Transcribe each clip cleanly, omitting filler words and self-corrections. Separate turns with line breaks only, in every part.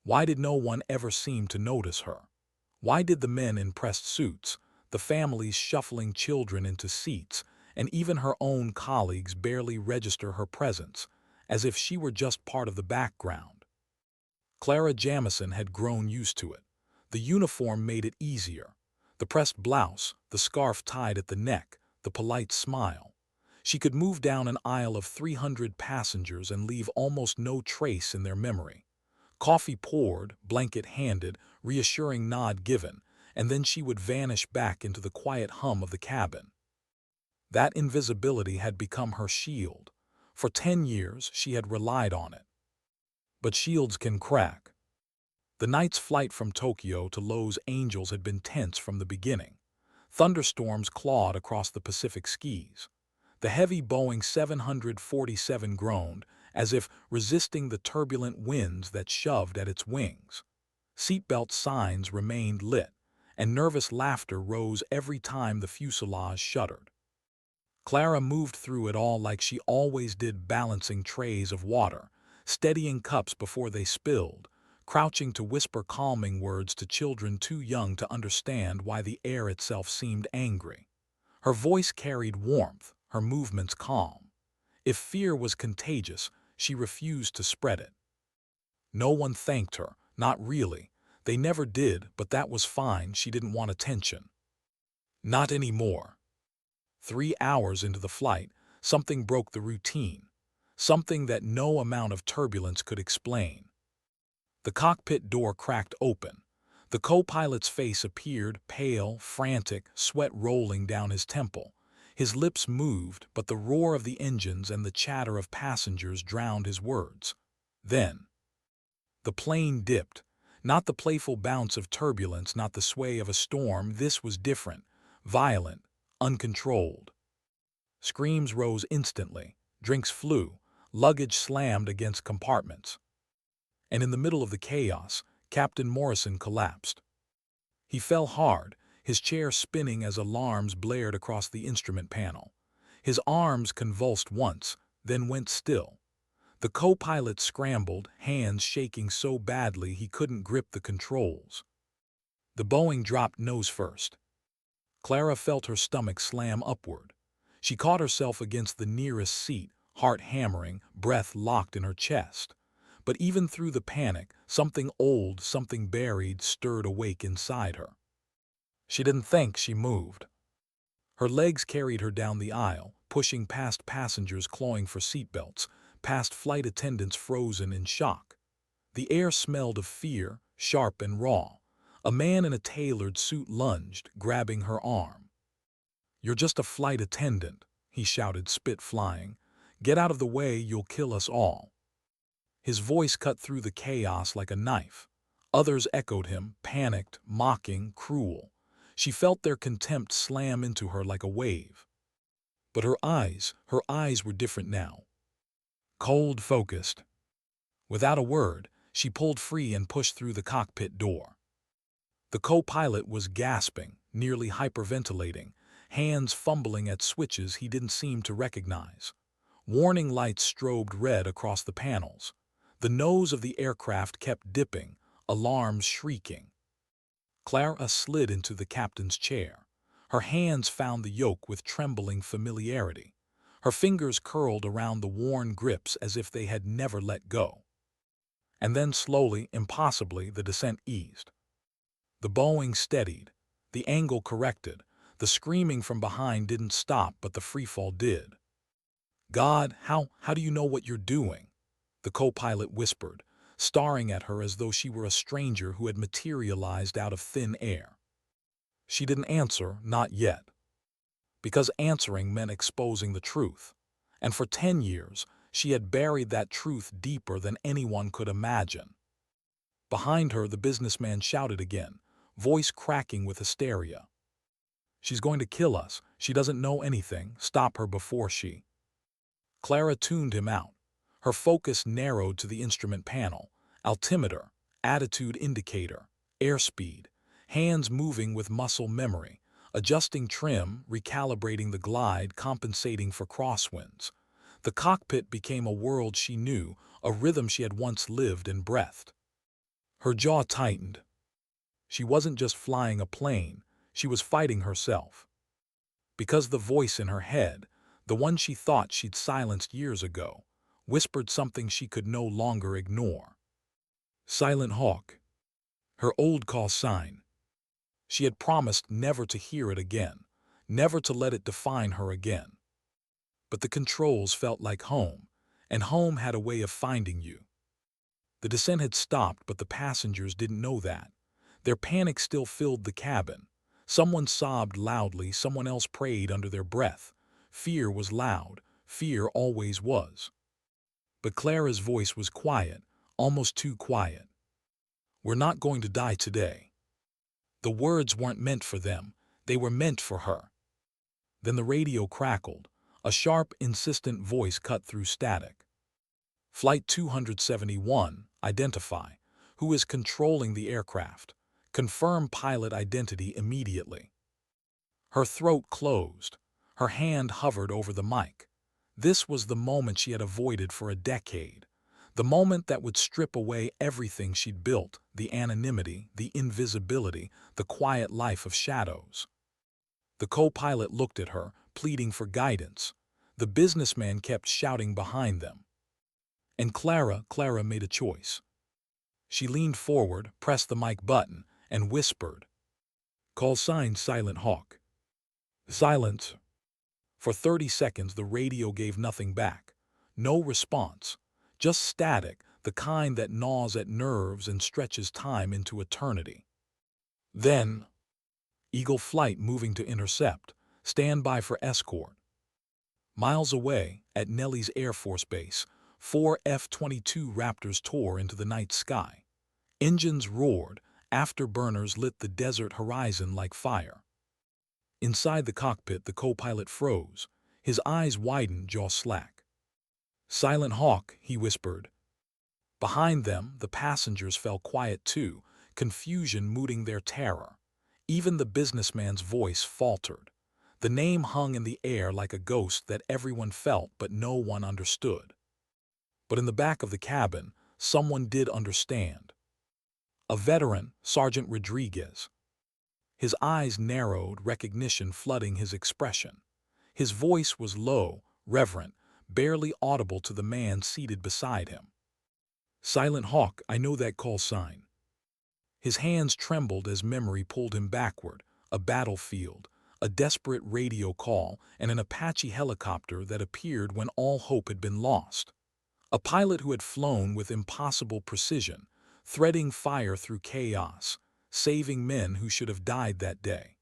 Why did no one ever seem to notice her? Why did the men in pressed suits, the families shuffling children into seats, and even her own colleagues barely register her presence, as if she were just part of the background? Clara Jamieson had grown used to it. The uniform made it easier. The pressed blouse, the scarf tied at the neck, the polite smile. She could move down an aisle of 300 passengers and leave almost no trace in their memory. Coffee poured, blanket handed, reassuring nod given, and then she would vanish back into the quiet hum of the cabin. That invisibility had become her shield. For 10 years, she had relied on it. But shields can crack. The night's flight from Tokyo to Los Angeles had been tense from the beginning. Thunderstorms clawed across the Pacific skies. The heavy Boeing 747 groaned, as if resisting the turbulent winds that shoved at its wings. Seatbelt signs remained lit, and nervous laughter rose every time the fuselage shuddered. Clara moved through it all like she always did, balancing trays of water, steadying cups before they spilled, crouching to whisper calming words to children too young to understand why the air itself seemed angry. Her voice carried warmth, her movements calm. If fear was contagious, she refused to spread it. No one thanked her, not really. They never did, but that was fine. She didn't want attention. Not anymore. 3 hours into the flight, something broke the routine, something that no amount of turbulence could explain. The cockpit door cracked open. The co-pilot's face appeared, pale, frantic, sweat rolling down his temple. His lips moved, but the roar of the engines and the chatter of passengers drowned his words. Then, the plane dipped. Not the playful bounce of turbulence, not the sway of a storm. This was different, violent, uncontrolled. Screams rose instantly, drinks flew, luggage slammed against compartments. And in the middle of the chaos, Captain Morrison collapsed. He fell hard, his chair spinning as alarms blared across the instrument panel. His arms convulsed once, then went still. The co-pilot scrambled, hands shaking so badly he couldn't grip the controls. The Boeing dropped nose first. Clara felt her stomach slam upward. She caught herself against the nearest seat, heart hammering, breath locked in her chest. But even through the panic, something old, something buried, stirred awake inside her. She didn't think. She moved. Her legs carried her down the aisle, pushing past passengers clawing for seatbelts, past flight attendants frozen in shock. The air smelled of fear, sharp and raw. A man in a tailored suit lunged, grabbing her arm. "You're just a flight attendant," he shouted, spit flying. "Get out of the way, you'll kill us all." His voice cut through the chaos like a knife. Others echoed him, panicked, mocking, cruel. She felt their contempt slam into her like a wave. But her eyes were different now. Cold, focused. Without a word, she pulled free and pushed through the cockpit door. The co-pilot was gasping, nearly hyperventilating, hands fumbling at switches he didn't seem to recognize. Warning lights strobed red across the panels. The nose of the aircraft kept dipping, alarms shrieking. Clara slid into the captain's chair. Her hands found the yoke with trembling familiarity. Her fingers curled around the worn grips as if they had never let go. And then slowly, impossibly, the descent eased. The Boeing steadied, the angle corrected, the screaming from behind didn't stop, but the freefall did. "God, how do you know what you're doing?" the co-pilot whispered, staring at her as though she were a stranger who had materialized out of thin air. She didn't answer, not yet. Because answering meant exposing the truth. And for 10 years, she had buried that truth deeper than anyone could imagine. Behind her, the businessman shouted again, voice cracking with hysteria. "She's going to kill us. She doesn't know anything. Stop her before she—" Clara tuned him out. Her focus narrowed to the instrument panel, altimeter, attitude indicator, airspeed, hands moving with muscle memory, adjusting trim, recalibrating the glide, compensating for crosswinds. The cockpit became a world she knew, a rhythm she had once lived and breathed. Her jaw tightened. She wasn't just flying a plane, she was fighting herself. Because the voice in her head, the one she thought she'd silenced years ago, whispered something she could no longer ignore. Silent Hawk. Her old call sign. She had promised never to hear it again, never to let it define her again. But the controls felt like home, and home had a way of finding you. The descent had stopped, but the passengers didn't know that. Their panic still filled the cabin. Someone sobbed loudly, someone else prayed under their breath. Fear was loud, fear always was. But Clara's voice was quiet, almost too quiet. "We're not going to die today." The words weren't meant for them, they were meant for her. Then the radio crackled. A sharp, insistent voice cut through static. "Flight 271, identify. Who is controlling the aircraft? Confirm pilot identity immediately." Her throat closed. Her hand hovered over the mic. This was the moment she had avoided for a decade. The moment that would strip away everything she'd built, the anonymity, the invisibility, the quiet life of shadows. The co-pilot looked at her, pleading for guidance. The businessman kept shouting behind them. And Clara made a choice. She leaned forward, pressed the mic button, and whispered, "Call sign Silent Hawk." Silence. For 30 seconds the radio gave nothing back. No response. Just static, the kind that gnaws at nerves and stretches time into eternity. Then, Eagle Flight moving to intercept. Stand by for escort. Miles away, at Nellis Air Force Base, 4 F-22 Raptors tore into the night sky. Engines roared, afterburners lit the desert horizon like fire. Inside the cockpit, the co-pilot froze. His eyes widened, jaw slack. "Silent Hawk," he whispered. Behind them, the passengers fell quiet too, confusion muting their terror. Even the businessman's voice faltered. The name hung in the air like a ghost that everyone felt but no one understood. But in the back of the cabin, someone did understand. A veteran, Sergeant Rodriguez. His eyes narrowed, recognition flooding his expression. His voice was low, reverent, barely audible to the man seated beside him. "Silent Hawk, I know that call sign." His hands trembled as memory pulled him backward. A battlefield, a desperate radio call, and an Apache helicopter that appeared when all hope had been lost. A pilot who had flown with impossible precision, threading fire through chaos, saving men who should have died that day.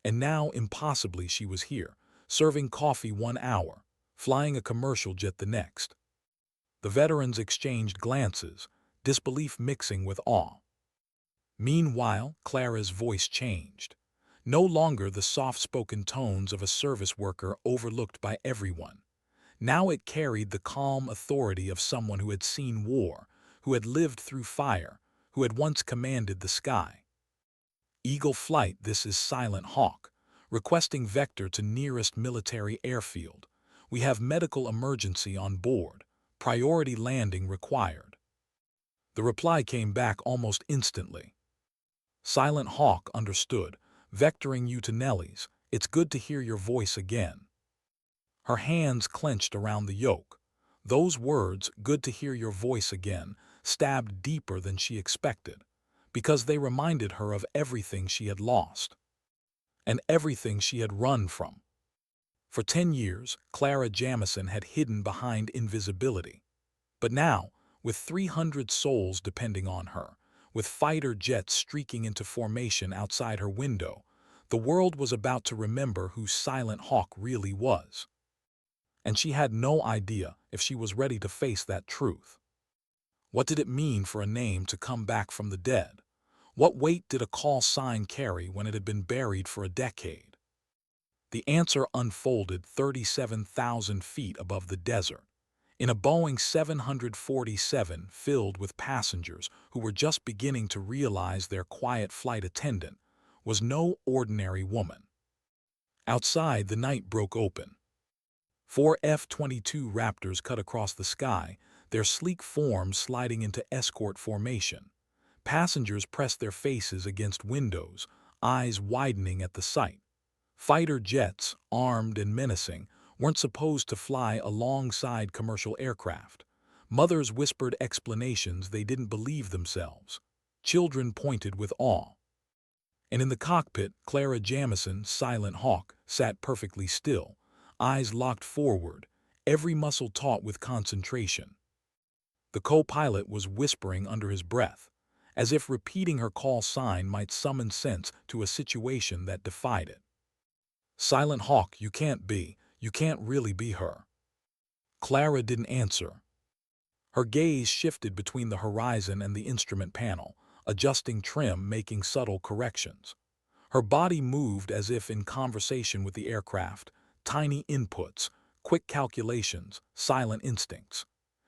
And now, impossibly, she was here, serving coffee 1 hour, flying a commercial jet the next. The veterans exchanged glances, disbelief mixing with awe. Meanwhile, Clara's voice changed. No longer the soft-spoken tones of a service worker overlooked by everyone. Now it carried the calm authority of someone who had seen war, who had lived through fire, who had once commanded the sky. "Eagle Flight, this is Silent Hawk, requesting vector to nearest military airfield. We have medical emergency on board. Priority landing required." The reply came back almost instantly. "Silent Hawk, understood. Vectoring you to Nellis. It's good to hear your voice again." Her hands clenched around the yoke. Those words, "good to hear your voice again," stabbed deeper than she expected, because they reminded her of everything she had lost. And everything she had run from. For 10 years, Clara Jamieson had hidden behind invisibility. But now, with 300 souls depending on her, with fighter jets streaking into formation outside her window, the world was about to remember who Silent Hawk really was. And she had no idea if she was ready to face that truth. What did it mean for a name to come back from the dead? What weight did a call sign carry when it had been buried for a decade? The answer unfolded 37,000 feet above the desert, in a Boeing 747 filled with passengers who were just beginning to realize their quiet flight attendant was no ordinary woman. Outside, the night broke open. 4 F-22 Raptors cut across the sky, their sleek forms sliding into escort formation. Passengers pressed their faces against windows, eyes widening at the sight. Fighter jets, armed and menacing, weren't supposed to fly alongside commercial aircraft. Mothers whispered explanations they didn't believe themselves. Children pointed with awe. And in the cockpit, Clara Jamieson, Silent Hawk, sat perfectly still, eyes locked forward, every muscle taut with concentration. The co-pilot was whispering under his breath, as if repeating her call sign might summon sense to a situation that defied it. "Silent Hawk, you can't really be her." Clara didn't answer. Her gaze shifted between the horizon and the instrument panel, adjusting trim, making subtle corrections. Her body moved as if in conversation with the aircraft, tiny inputs, quick calculations, silent instincts.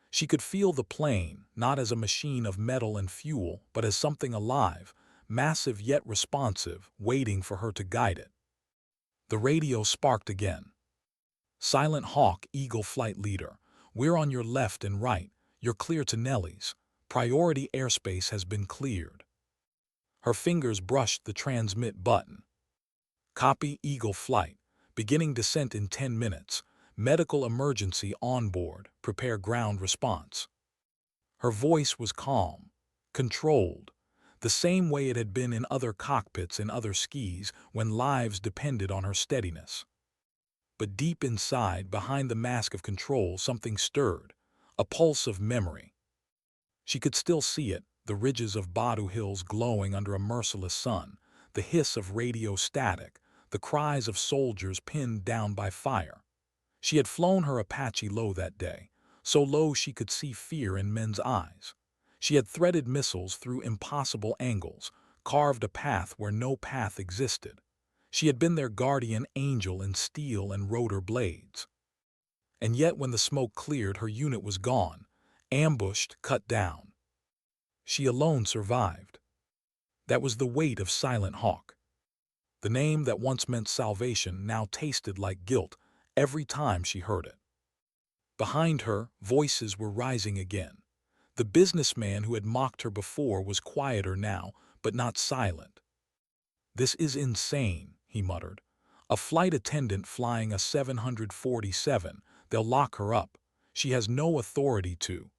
She could feel the plane, not as a machine of metal and fuel, but as something alive, massive yet responsive, waiting for her to guide it. The radio sparked again. "Silent Hawk, Eagle Flight Leader. We're on your left and right. You're clear to Nellie's. Priority airspace has been cleared." Her fingers brushed the transmit button. "Copy, Eagle Flight. Beginning descent in 10 minutes. Medical emergency on board. Prepare ground response." Her voice was calm, controlled, the same way it had been in other cockpits in other skis when lives depended on her steadiness. But deep inside, behind the mask of control, something stirred, a pulse of memory. She could still see it, the ridges of Badu Hills glowing under a merciless sun, the hiss of radio static, the cries of soldiers pinned down by fire. She had flown her Apache low that day, so low she could see fear in men's eyes. She had threaded missiles through impossible angles, carved a path where no path existed. She had been their guardian angel in steel and rotor blades. And yet when the smoke cleared, her unit was gone, ambushed, cut down. She alone survived. That was the weight of Silent Hawk. The name that once meant salvation now tasted like guilt every time she heard it. Behind her, voices were rising again. The businessman who had mocked her before was quieter now, but not silent. "This is insane," he muttered. "A flight attendant flying a 747, they'll lock her up. She has no authority to."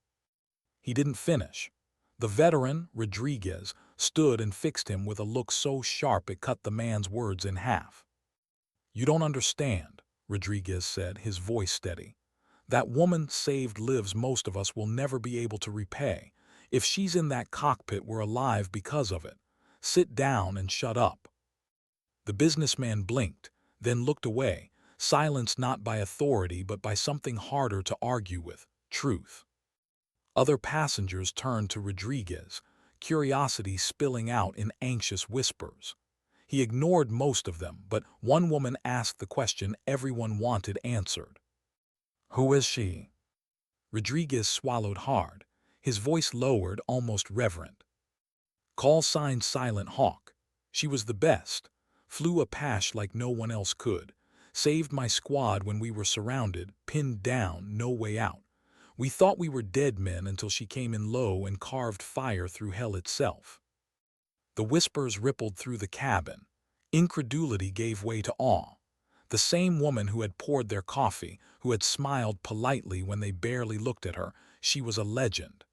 He didn't finish. The veteran, Rodriguez, stood and fixed him with a look so sharp it cut the man's words in half. "You don't understand," Rodriguez said, his voice steady. "That woman saved lives most of us will never be able to repay. If she's in that cockpit, we're alive because of it. Sit down and shut up." The businessman blinked, then looked away, silenced not by authority but by something harder to argue with, truth. Other passengers turned to Rodriguez, curiosity spilling out in anxious whispers. He ignored most of them, but one woman asked the question everyone wanted answered. "Who is she?" Rodriguez swallowed hard, his voice lowered, almost reverent. "Call sign Silent Hawk. She was the best, flew Apache like no one else could, saved my squad when we were surrounded, pinned down, no way out. We thought we were dead men until she came in low and carved fire through hell itself." The whispers rippled through the cabin. Incredulity gave way to awe. The same woman who had poured their coffee, who had smiled politely when they barely looked at her, she was a legend.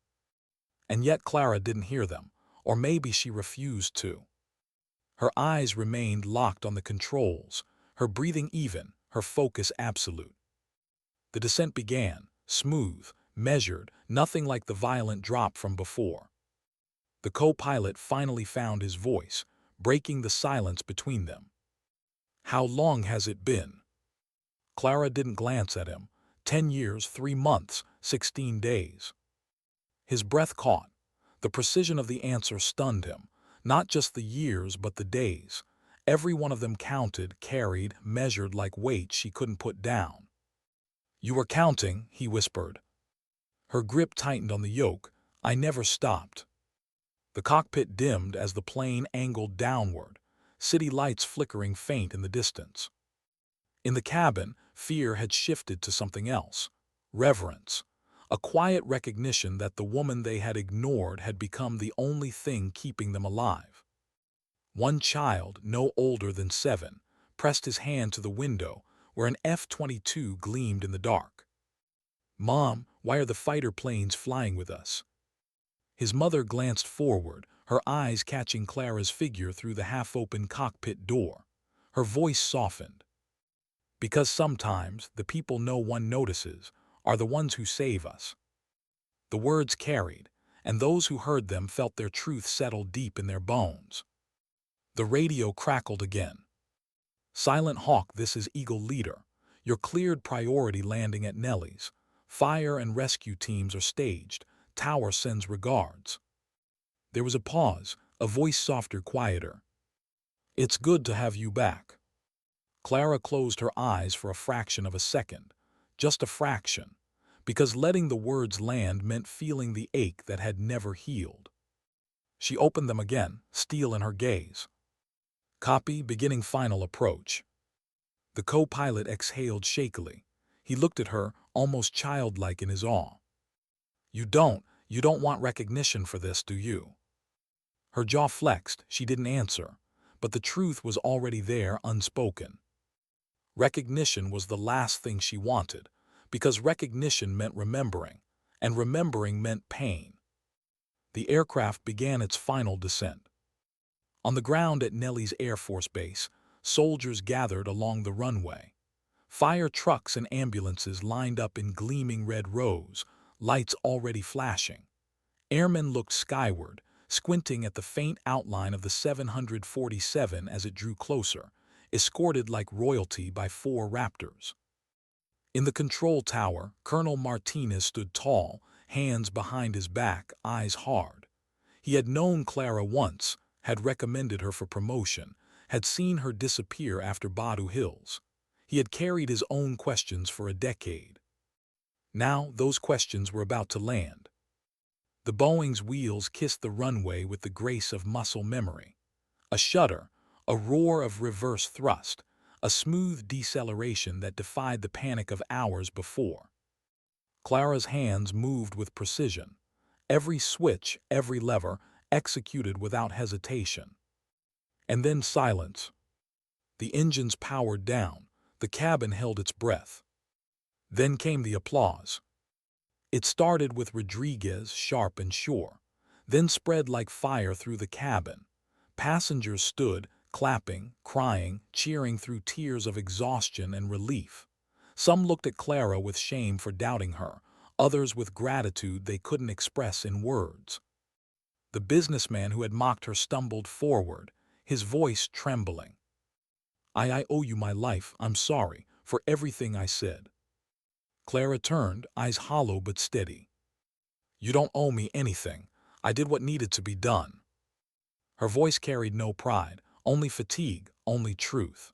And yet Clara didn't hear them, or maybe she refused to. Her eyes remained locked on the controls, her breathing even, her focus absolute. The descent began, smooth, measured, nothing like the violent drop from before. The co-pilot finally found his voice, breaking the silence between them. "How long has it been?" Clara didn't glance at him. 10 years, 3 months, 16 days. His breath caught. The precision of the answer stunned him. Not just the years, but the days. Every one of them counted, carried, measured like weight she couldn't put down. "You were counting," he whispered. Her grip tightened on the yoke. "I never stopped." The cockpit dimmed as the plane angled downward, city lights flickering faint in the distance. In the cabin, fear had shifted to something else. Reverence. a quiet recognition that the woman they had ignored had become the only thing keeping them alive. One child, no older than 7, pressed his hand to the window where an F-22 gleamed in the dark. "Mom, why are the fighter planes flying with us?" His mother glanced forward, her eyes catching Clara's figure through the half-open cockpit door. Her voice softened. "Because sometimes the people no one notices are the ones who save us." The words carried, and those who heard them felt their truth settle deep in their bones. The radio crackled again. "Silent Hawk, this is Eagle Leader. Your cleared priority landing at Nellie's. Fire and rescue teams are staged. Tower sends regards." There was a pause, a voice softer, quieter. "It's good to have you back." Clara closed her eyes for a fraction of a second. Just a fraction. Because letting the words land meant feeling the ache that had never healed. She opened them again, steel in her gaze. "Copy, beginning final approach." The co-pilot exhaled shakily. He looked at her, almost childlike in his awe. You don't want recognition for this, do you?" Her jaw flexed, she didn't answer, but the truth was already there, unspoken. Recognition was the last thing she wanted, because recognition meant remembering, and remembering meant pain. The aircraft began its final descent. On the ground at Nellie's Air Force Base, soldiers gathered along the runway. Fire trucks and ambulances lined up in gleaming red rows, lights already flashing. Airmen looked skyward, squinting at the faint outline of the 747 as it drew closer, escorted like royalty by 4 Raptors. In the control tower, Colonel Martinez stood tall, hands behind his back, eyes hard. He had known Clara once, had recommended her for promotion, had seen her disappear after Badu Hills. He had carried his own questions for a decade. Now those questions were about to land. The Boeing's wheels kissed the runway with the grace of muscle memory. A shudder, a roar of reverse thrust, a smooth deceleration that defied the panic of hours before. Clara's hands moved with precision. Every switch, every lever, executed without hesitation. And then silence. The engines powered down. The cabin held its breath. Then came the applause. It started with Rodriguez, sharp and sure, then spread like fire through the cabin. Passengers stood, clapping, crying, cheering through tears of exhaustion and relief. Some looked at Clara with shame for doubting her, others with gratitude they couldn't express in words. The businessman who had mocked her stumbled forward, his voice trembling. I owe you my life, I'm sorry, for everything I said." Clara turned, eyes hollow but steady. "You don't owe me anything. I did what needed to be done." Her voice carried no pride, only fatigue, only truth.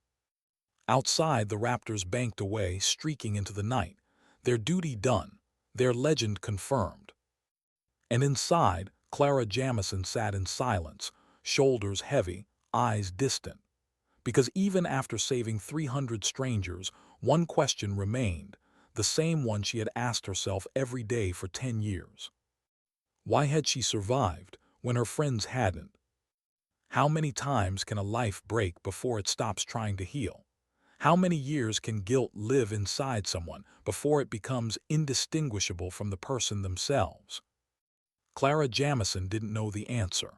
Outside, the Raptors banked away, streaking into the night, their duty done, their legend confirmed. And inside, Clara Jamieson sat in silence, shoulders heavy, eyes distant. Because even after saving 300 strangers, one question remained, the same one she had asked herself every day for 10 years. Why had she survived when her friends hadn't? How many times can a life break before it stops trying to heal? How many years can guilt live inside someone before it becomes indistinguishable from the person themselves? Clara Jamieson didn't know the answer.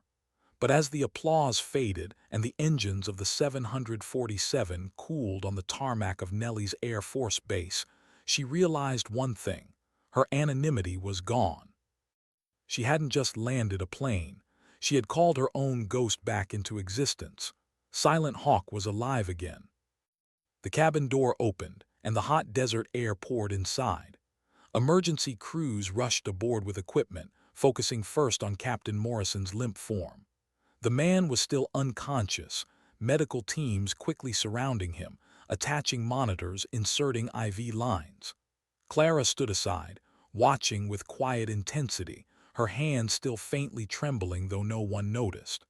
But as the applause faded and the engines of the 747 cooled on the tarmac of Nellie's Air Force Base, she realized one thing: her anonymity was gone. She hadn't just landed a plane. She had called her own ghost back into existence. Silent Hawk was alive again. The cabin door opened, and the hot desert air poured inside. Emergency crews rushed aboard with equipment, focusing first on Captain Morrison's limp form. The man was still unconscious, medical teams quickly surrounding him, attaching monitors, inserting IV lines. Clara stood aside, watching with quiet intensity, her hands still faintly trembling though no one noticed.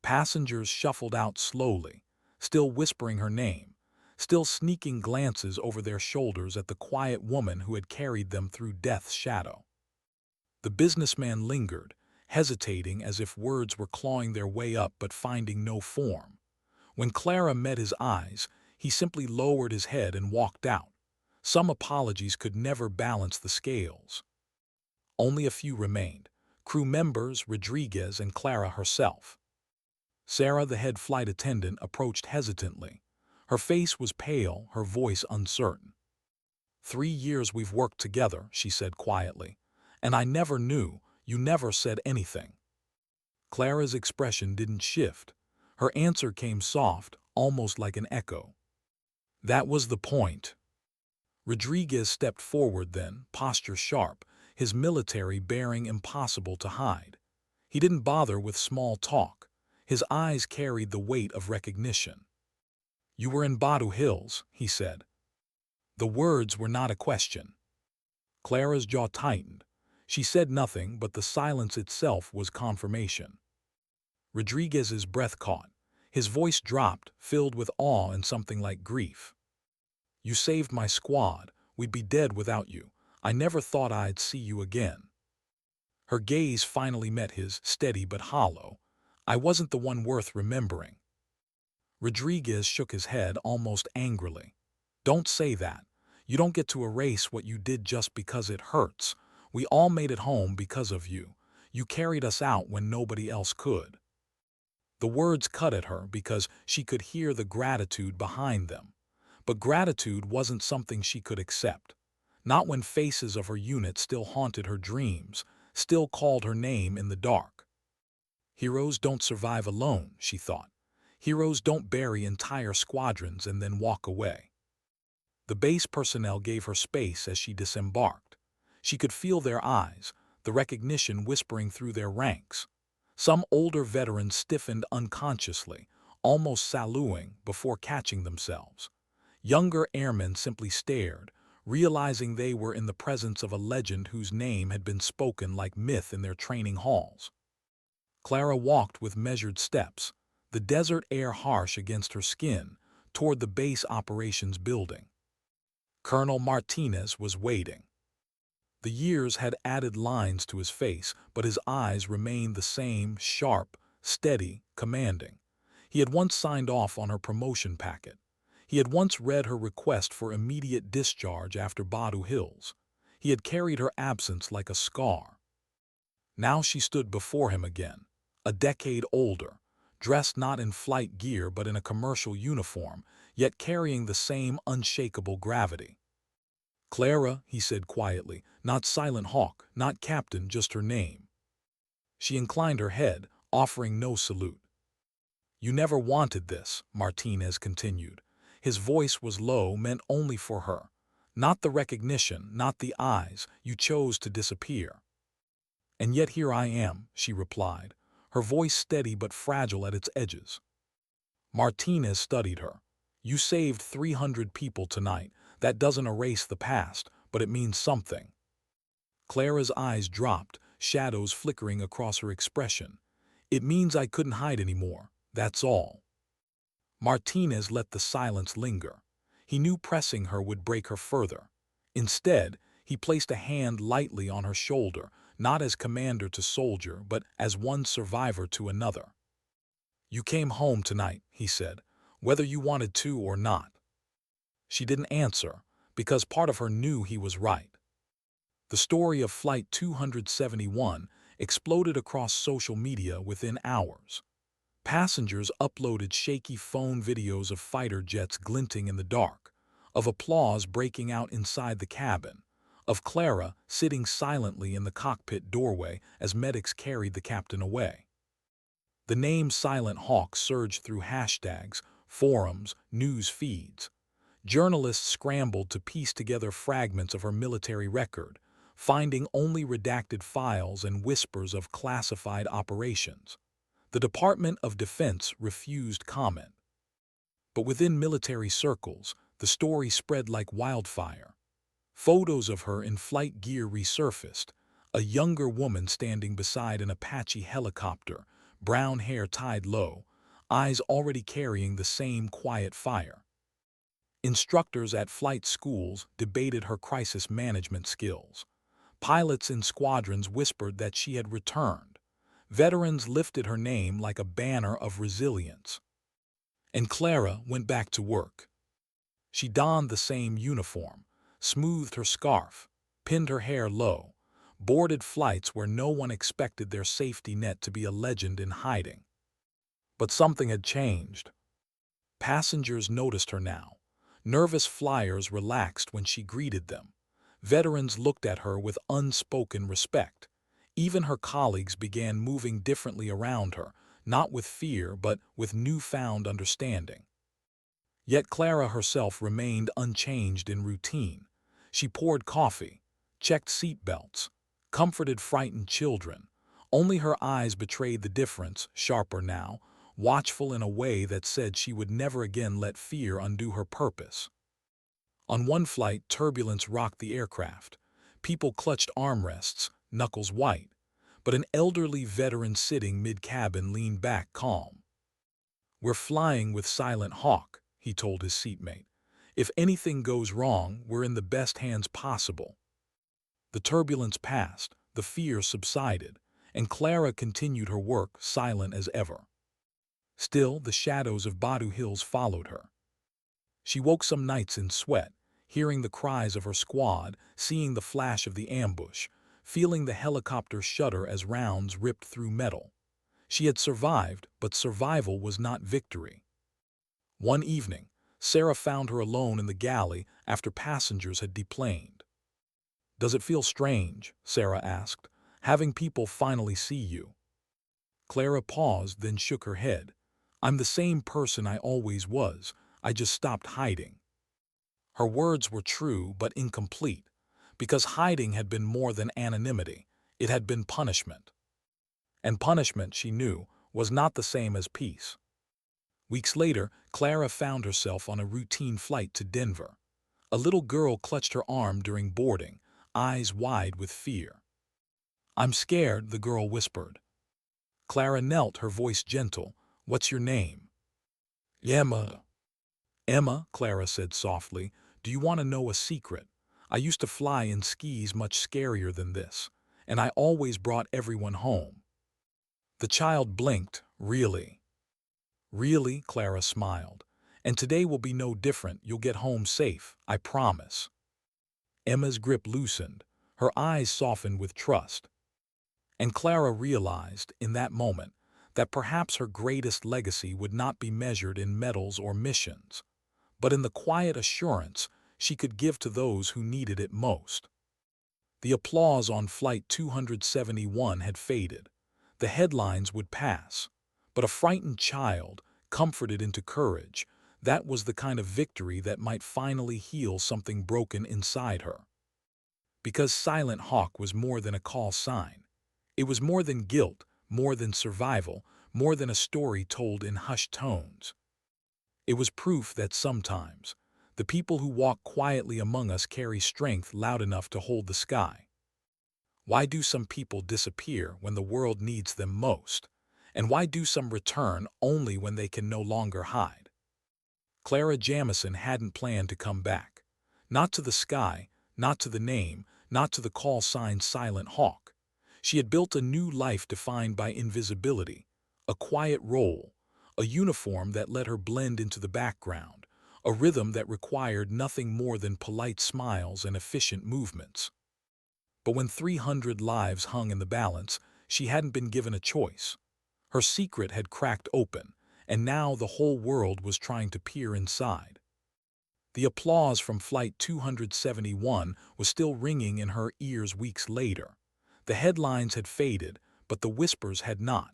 Passengers shuffled out slowly, still whispering her name. still sneaking glances over their shoulders at the quiet woman who had carried them through death's shadow. The businessman lingered, hesitating as if words were clawing their way up but finding no form. When Clara met his eyes, he simply lowered his head and walked out. Some apologies could never balance the scales. Only a few remained: crew members, Rodriguez, and Clara herself. Sarah, the head flight attendant, approached hesitantly. Her face was pale, her voice uncertain. 3 years we've worked together, she said quietly. And I never knew, you never said anything. Clara's expression didn't shift. Her answer came soft, almost like an echo. That was the point. Rodriguez stepped forward then, posture sharp, his military bearing impossible to hide. He didn't bother with small talk. His eyes carried the weight of recognition. You were in Badu Hills, he said. The words were not a question. Clara's jaw tightened. She said nothing, but the silence itself was confirmation. Rodriguez's breath caught. His voice dropped, filled with awe and something like grief. You saved my squad. We'd be dead without you. I never thought I'd see you again. Her gaze finally met his, steady but hollow. I wasn't the one worth remembering. Rodriguez shook his head almost angrily. Don't say that. You don't get to erase what you did just because it hurts. We all made it home because of you. You carried us out when nobody else could. The words cut at her because she could hear the gratitude behind them. But gratitude wasn't something she could accept. Not when faces of her unit still haunted her dreams, still called her name in the dark. Heroes don't survive alone, she thought. Heroes don't bury entire squadrons and then walk away. The base personnel gave her space as she disembarked. She could feel their eyes, the recognition whispering through their ranks. Some older veterans stiffened unconsciously, almost saluting before catching themselves. Younger airmen simply stared, realizing they were in the presence of a legend whose name had been spoken like myth in their training halls. Clara walked with measured steps, the desert air harsh against her skin, toward the base operations building. Colonel Martinez was waiting. The years had added lines to his face, but his eyes remained the same, sharp, steady, commanding. He had once signed off on her promotion packet. He had once read her request for immediate discharge after Badu Hills. He had carried her absence like a scar. Now she stood before him again, a decade older, dressed not in flight gear but in a commercial uniform, yet carrying the same unshakable gravity. Clara, he said quietly, not Silent Hawk, not Captain, just her name. She inclined her head, offering no salute. You never wanted this, Martinez continued. His voice was low, meant only for her. Not the recognition, not the eyes, you chose to disappear. And yet here I am, she replied, her voice steady but fragile at its edges. Martinez studied her. You saved 300 people tonight. That doesn't erase the past, but it means something. Clara's eyes dropped, shadows flickering across her expression. It means I couldn't hide anymore, that's all. Martinez let the silence linger. He knew pressing her would break her further. Instead, he placed a hand lightly on her shoulder, not as commander to soldier, but as one survivor to another. You came home tonight, he said, whether you wanted to or not. She didn't answer, because part of her knew he was right. The story of Flight 271 exploded across social media within hours. Passengers uploaded shaky phone videos of fighter jets glinting in the dark, of applause breaking out inside the cabin, of Clara sitting silently in the cockpit doorway as medics carried the captain away. The name Silent Hawk surged through hashtags, forums, news feeds. Journalists scrambled to piece together fragments of her military record, finding only redacted files and whispers of classified operations. The Department of Defense refused comment. But within military circles, the story spread like wildfire. Photos of her in flight gear resurfaced, a younger woman standing beside an Apache helicopter, brown hair tied low, eyes already carrying the same quiet fire. Instructors at flight schools debated her crisis management skills. Pilots in squadrons whispered that she had returned. Veterans lifted her name like a banner of resilience. And Clara went back to work. She donned the same uniform, smoothed her scarf, pinned her hair low, boarded flights where no one expected their safety net to be a legend in hiding. But something had changed. Passengers noticed her now. Nervous flyers relaxed when she greeted them. Veterans looked at her with unspoken respect. Even her colleagues began moving differently around her, not with fear but with newfound understanding. Yet Clara herself remained unchanged in routine. She poured coffee, checked seat belts, comforted frightened children. Only her eyes betrayed the difference, sharper now, watchful in a way that said she would never again let fear undo her purpose. On one flight, turbulence rocked the aircraft. People clutched armrests, knuckles white, but an elderly veteran sitting mid-cabin leaned back calm. "We're flying with Silent Hawk," he told his seatmate. "If anything goes wrong, we're in the best hands possible." The turbulence passed, the fear subsided, and Clara continued her work, silent as ever. Still, the shadows of Badu Hills followed her. She woke some nights in sweat, hearing the cries of her squad, seeing the flash of the ambush, feeling the helicopter shudder as rounds ripped through metal. She had survived, but survival was not victory. One evening, Sarah found her alone in the galley after passengers had deplaned. "Does it feel strange?" Sarah asked, "having people finally see you?" Clara paused, then shook her head. "I'm the same person I always was. I just stopped hiding." Her words were true but incomplete, because hiding had been more than anonymity. It had been punishment. And punishment, she knew, was not the same as peace. Weeks later, Clara found herself on a routine flight to Denver. A little girl clutched her arm during boarding, eyes wide with fear. "I'm scared," the girl whispered. Clara knelt, her voice gentle. "What's your name?" "Emma." "Emma," Clara said softly, "do you want to know a secret? I used to fly in skis much scarier than this, and I always brought everyone home." The child blinked. "Really?" "Really," Clara smiled. "And today will be no different. You'll get home safe, I promise." Emma's grip loosened. Her eyes softened with trust. And Clara realized, in that moment, that perhaps her greatest legacy would not be measured in medals or missions, but in the quiet assurance she could give to those who needed it most. The applause on Flight 271 had faded. The headlines would pass. But a frightened child, comforted into courage, that was the kind of victory that might finally heal something broken inside her. Because Silent Hawk was more than a call sign. It was more than guilt, more than survival, more than a story told in hushed tones. It was proof that sometimes, the people who walk quietly among us carry strength loud enough to hold the sky. Why do some people disappear when the world needs them most? And why do some return only when they can no longer hide? Clara Jamieson hadn't planned to come back. Not to the sky, not to the name, not to the call sign Silent Hawk. She had built a new life defined by invisibility, a quiet role, a uniform that let her blend into the background, a rhythm that required nothing more than polite smiles and efficient movements. But when 300 lives hung in the balance, she hadn't been given a choice. Her secret had cracked open, and now the whole world was trying to peer inside. The applause from Flight 271 was still ringing in her ears weeks later. The headlines had faded, but the whispers had not.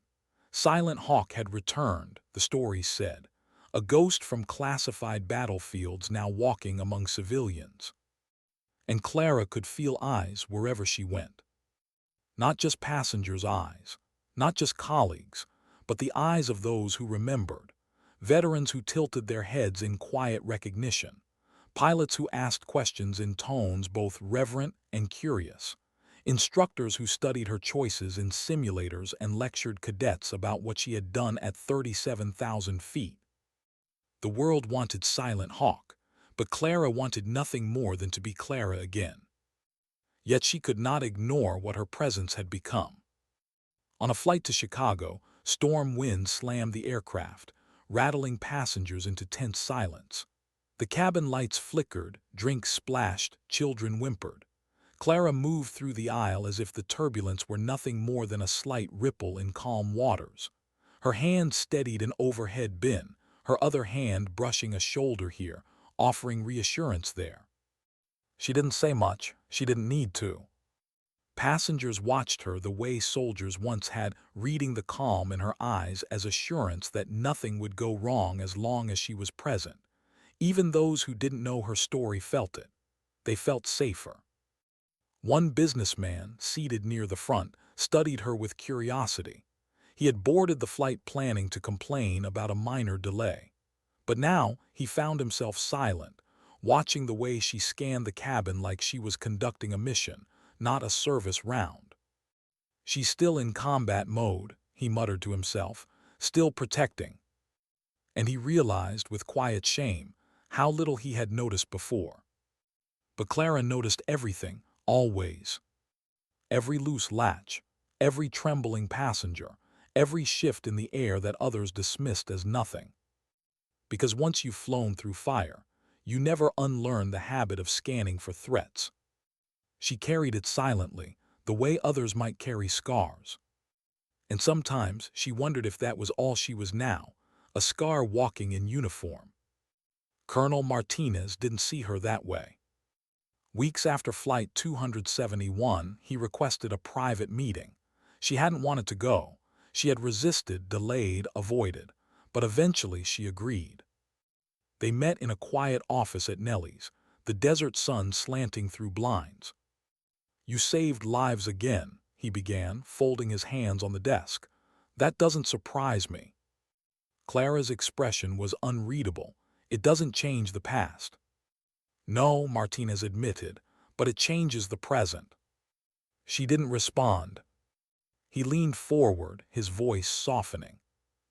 Silent Hawk had returned, the stories said, a ghost from classified battlefields now walking among civilians. And Clara could feel eyes wherever she went. Not just passengers' eyes, not just colleagues, but the eyes of those who remembered, veterans who tilted their heads in quiet recognition, pilots who asked questions in tones both reverent and curious, instructors who studied her choices in simulators and lectured cadets about what she had done at 37,000 feet. The world wanted Silent Hawk, But Clara wanted nothing more than to be Clara again. Yet she could not ignore what her presence had become. On a flight to Chicago, storm winds slammed the aircraft, rattling passengers into tense silence. The cabin lights flickered, drinks splashed, children whimpered. Clara moved through the aisle as if the turbulence were nothing more than a slight ripple in calm waters. Her hand steadied an overhead bin, her other hand brushing a shoulder here, offering reassurance there. She didn't say much. She didn't need to. Passengers watched her the way soldiers once had, reading the calm in her eyes as assurance that nothing would go wrong as long as she was present. Even those who didn't know her story felt it. They felt safer. One businessman, seated near the front, studied her with curiosity. He had boarded the flight planning to complain about a minor delay. But now he found himself silent, watching the way she scanned the cabin like she was conducting a mission, not a service round. "She's still in combat mode," he muttered to himself, "still protecting." And he realized with quiet shame how little he had noticed before. But Clara noticed everything, always. Every loose latch, every trembling passenger, every shift in the air that others dismissed as nothing. Because once you've flown through fire, you never unlearn the habit of scanning for threats. She carried it silently, the way others might carry scars. And sometimes she wondered if that was all she was now, a scar walking in uniform. Colonel Martinez didn't see her that way. Weeks after Flight 271, he requested a private meeting. She hadn't wanted to go. She had resisted, delayed, avoided. But eventually she agreed. They met in a quiet office at Nellie's, the desert sun slanting through blinds. "You saved lives again," he began, folding his hands on the desk. "That doesn't surprise me." Clara's expression was unreadable. "It doesn't change the past." "No," Martinez admitted, "but it changes the present." She didn't respond. He leaned forward, his voice softening.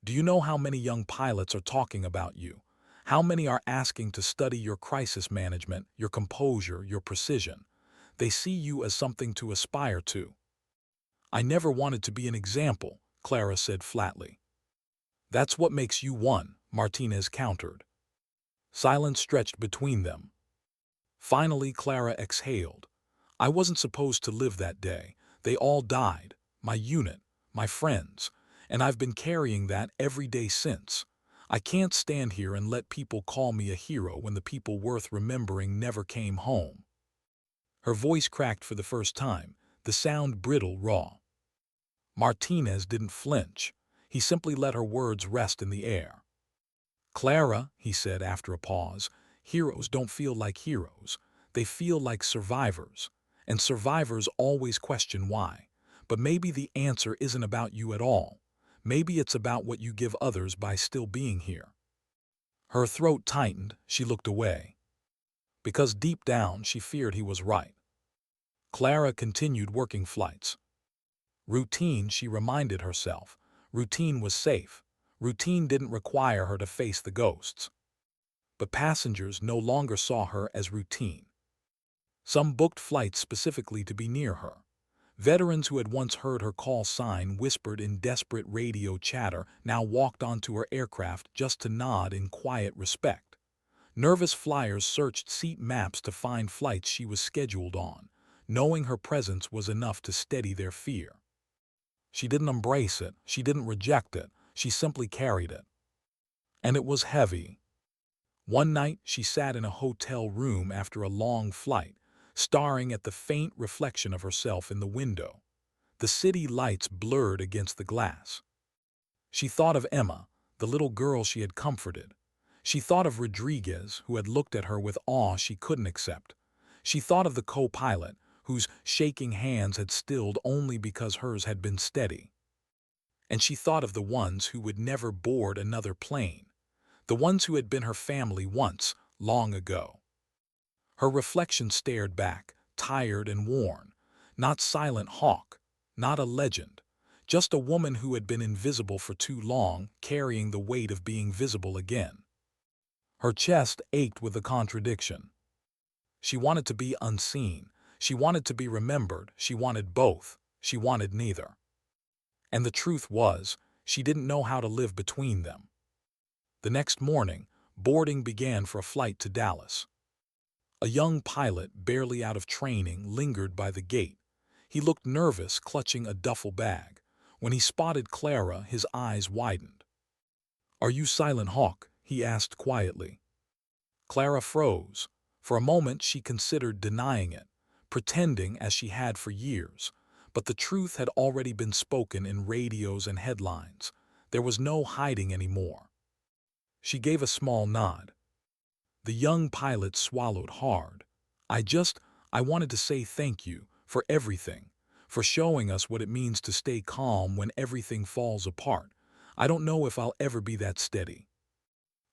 "Do you know how many young pilots are talking about you? How many are asking to study your crisis management, your composure, your precision? They see you as something to aspire to." "I never wanted to be an example," Clara said flatly. "That's what makes you one," Martinez countered. Silence stretched between them. Finally, Clara exhaled. "I wasn't supposed to live that day. They all died. My unit, my friends. And I've been carrying that every day since. I can't stand here and let people call me a hero when the people worth remembering never came home." Her voice cracked for the first time, the sound brittle, raw. Martinez didn't flinch. He simply let her words rest in the air. "Clara," he said after a pause, "heroes don't feel like heroes. They feel like survivors. And survivors always question why. But maybe the answer isn't about you at all. Maybe it's about what you give others by still being here." Her throat tightened. She looked away. Because deep down she feared he was right. Clara continued working flights. Routine, she reminded herself. Routine was safe. Routine didn't require her to face the ghosts. But passengers no longer saw her as routine. Some booked flights specifically to be near her. Veterans who had once heard her call sign whispered in desperate radio chatter now walked onto her aircraft just to nod in quiet respect. Nervous flyers searched seat maps to find flights she was scheduled on, knowing her presence was enough to steady their fear. She didn't embrace it, she didn't reject it, she simply carried it. And it was heavy. One night she sat in a hotel room after a long flight, staring at the faint reflection of herself in the window. The city lights blurred against the glass. She thought of Emma, the little girl she had comforted. She thought of Rodriguez, who had looked at her with awe she couldn't accept. She thought of the co-pilot, whose shaking hands had stilled only because hers had been steady. And she thought of the ones who would never board another plane, the ones who had been her family once, long ago. Her reflection stared back, tired and worn, not Silent Hawk, not a legend, just a woman who had been invisible for too long, carrying the weight of being visible again. Her chest ached with the contradiction. She wanted to be unseen. She wanted to be remembered. She wanted both. She wanted neither. And the truth was, she didn't know how to live between them. The next morning, boarding began for a flight to Dallas. A young pilot, barely out of training, lingered by the gate. He looked nervous, clutching a duffel bag. When he spotted Clara, his eyes widened. "Are you Silent Hawk?" he asked quietly. Clara froze. For a moment she considered denying it, pretending as she had for years. But the truth had already been spoken in radios and headlines. There was no hiding anymore. She gave a small nod. The young pilot swallowed hard. I wanted to say thank you for everything, for showing us what it means to stay calm when everything falls apart. I don't know if I'll ever be that steady."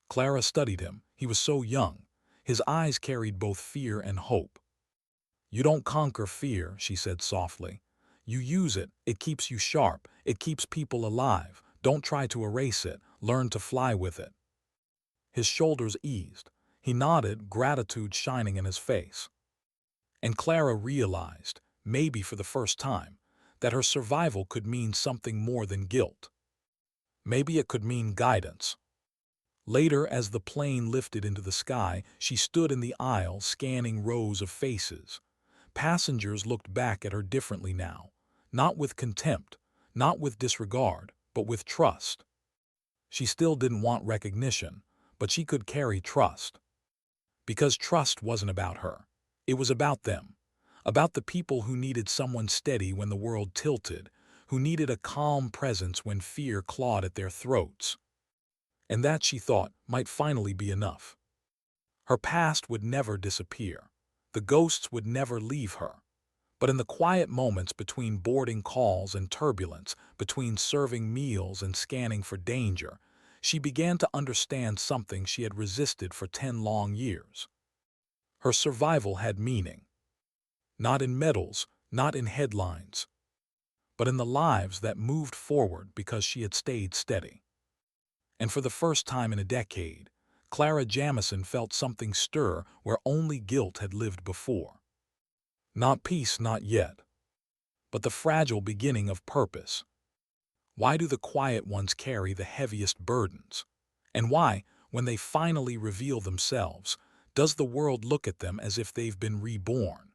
Clara studied him. He was so young. His eyes carried both fear and hope. "You don't conquer fear," she said softly. "You use it. It keeps you sharp. It keeps people alive. Don't try to erase it. Learn to fly with it." His shoulders eased. He nodded, gratitude shining in his face. And Clara realized, maybe for the first time, that her survival could mean something more than guilt. Maybe it could mean guidance. Later, as the plane lifted into the sky, she stood in the aisle scanning rows of faces. Passengers looked back at her differently now, not with contempt, not with disregard, but with trust. She still didn't want recognition, but she could carry trust. Because trust wasn't about her. It was about them. About the people who needed someone steady when the world tilted, who needed a calm presence when fear clawed at their throats. And that, she thought, might finally be enough. Her past would never disappear. The ghosts would never leave her. But in the quiet moments between boarding calls and turbulence, between serving meals and scanning for danger, she began to understand something she had resisted for 10 long years. Her survival had meaning. Not in medals, not in headlines, but in the lives that moved forward because she had stayed steady. And for the first time in a decade, Clara Jamieson felt something stir where only guilt had lived before. Not peace, not yet, but the fragile beginning of purpose. Why do the quiet ones carry the heaviest burdens? And why, when they finally reveal themselves, does the world look at them as if they've been reborn?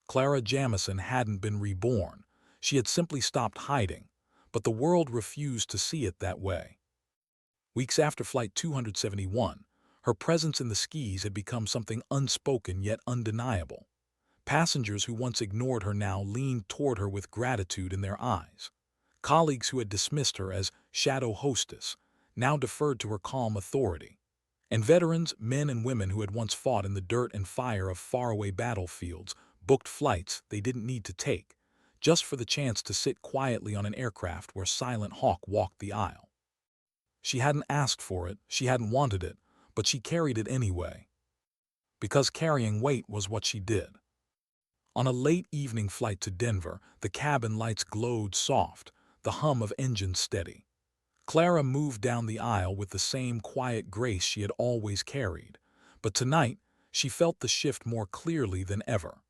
Clara Jamieson hadn't been reborn. She had simply stopped hiding, but the world refused to see it that way. Weeks after Flight 271, her presence in the skis had become something unspoken yet undeniable. Passengers who once ignored her now leaned toward her with gratitude in their eyes. Colleagues who had dismissed her as shadow hostess now deferred to her calm authority. And veterans, men and women who had once fought in the dirt and fire of faraway battlefields, booked flights they didn't need to take, just for the chance to sit quietly on an aircraft where Silent Hawk walked the aisle. She hadn't asked for it, she hadn't wanted it, but she carried it anyway. Because carrying weight was what she did. On a late evening flight to Denver, the cabin lights glowed soft, the hum of engines steady. Clara moved down the aisle with the same quiet grace she had always carried, but tonight she felt the shift more clearly than ever.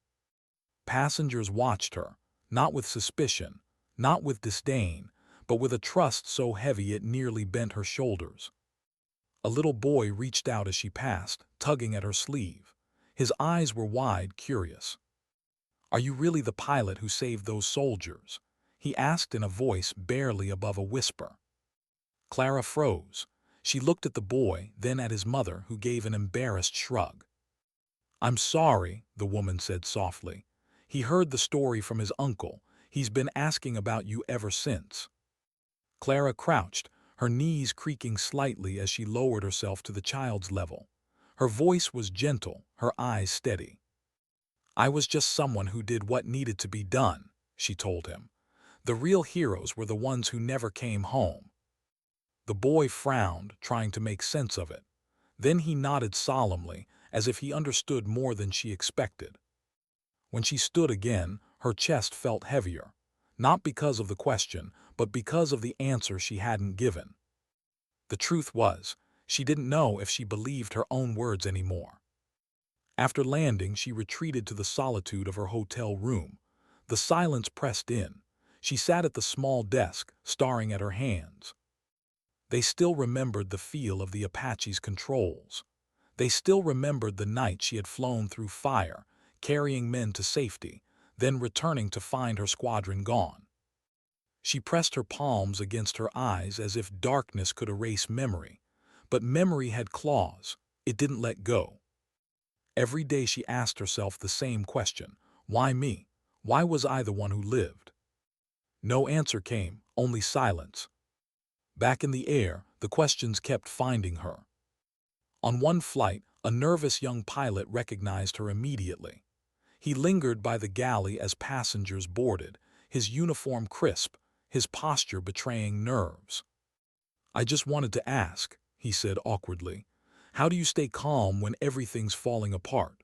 Passengers watched her, not with suspicion, not with disdain, but with a trust so heavy it nearly bent her shoulders. A little boy reached out as she passed, tugging at her sleeve. His eyes were wide, curious. "Are you really the pilot who saved those soldiers?" he asked in a voice barely above a whisper. Clara froze. She looked at the boy, then at his mother, who gave an embarrassed shrug. "I'm sorry," the woman said softly. "He heard the story from his uncle. He's been asking about you ever since." Clara crouched, her knees creaking slightly as she lowered herself to the child's level. Her voice was gentle, her eyes steady. "I was just someone who did what needed to be done," she told him. "The real heroes were the ones who never came home." The boy frowned, trying to make sense of it. Then he nodded solemnly, as if he understood more than she expected. When she stood again, her chest felt heavier, not because of the question, but because of the answer she hadn't given. The truth was, She didn't know if she believed her own words anymore. After landing, she retreated to the solitude of her hotel room. The silence pressed in. She sat at the small desk, staring at her hands. They still remembered the feel of the Apache's controls. They still remembered the night she had flown through fire, carrying men to safety, then returning to find her squadron gone. She pressed her palms against her eyes as if darkness could erase memory. But memory had claws. It didn't let go. Every day she asked herself the same question. Why me? Why was I the one who lived? No answer came, only silence. Back in the air, the questions kept finding her. On one flight, a nervous young pilot recognized her immediately. He lingered by the galley as passengers boarded, his uniform crisp, his posture betraying nerves. "I just wanted to ask," he said awkwardly, "how do you stay calm when everything's falling apart?"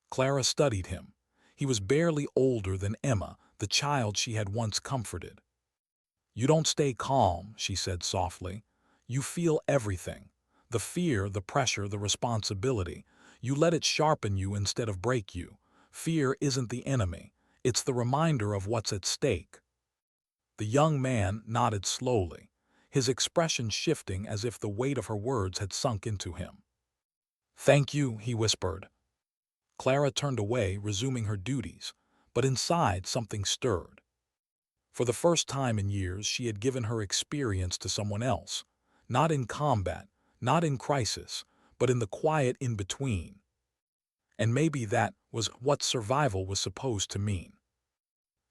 Clara studied him. He was barely older than Emma, the child she had once comforted. "You don't stay calm," she said softly. "You feel everything. The fear, the pressure, the responsibility. You let it sharpen you instead of break you. Fear isn't the enemy. It's the reminder of what's at stake." The young man nodded slowly, his expression shifting as if the weight of her words had sunk into him. "Thank you," he whispered. Clara turned away, resuming her duties, but inside something stirred. For the first time in years, she had given her experience to someone else, not in combat, not in crisis, but in the quiet in-between. And maybe that was what survival was supposed to mean.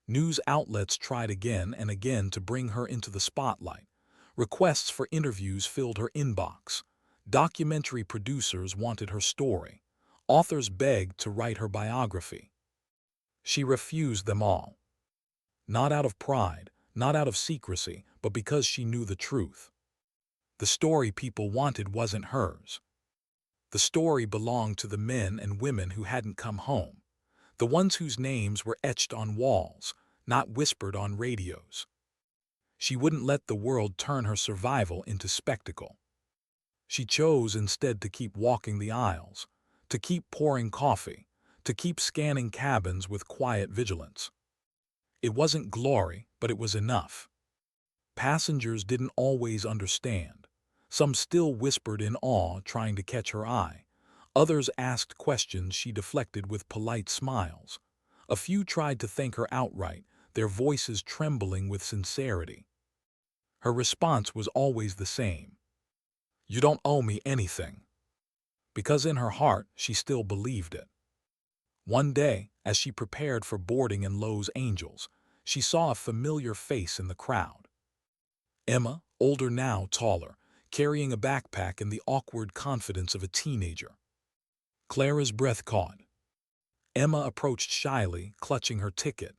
News outlets tried again and again to bring her into the spotlight. Requests for interviews filled her inbox. Documentary producers wanted her story. Authors begged to write her biography. She refused them all. Not out of pride, not out of secrecy, but because she knew the truth. The story people wanted wasn't hers. The story belonged to the men and women who hadn't come home, the ones whose names were etched on walls, not whispered on radios. She wouldn't let the world turn her survival into spectacle. She chose instead to keep walking the aisles, to keep pouring coffee, to keep scanning cabins with quiet vigilance. It wasn't glory, but it was enough. Passengers didn't always understand. Some still whispered in awe, trying to catch her eye. Others asked questions she deflected with polite smiles. A few tried to thank her outright, their voices trembling with sincerity. Her response was always the same. "You don't owe me anything." Because in her heart, she still believed it. One day, as she prepared for boarding in Lowe's Angels, she saw a familiar face in the crowd. Emma, older now, taller, carrying a backpack in the awkward confidence of a teenager. Clara's breath caught. Emma approached shyly, clutching her ticket.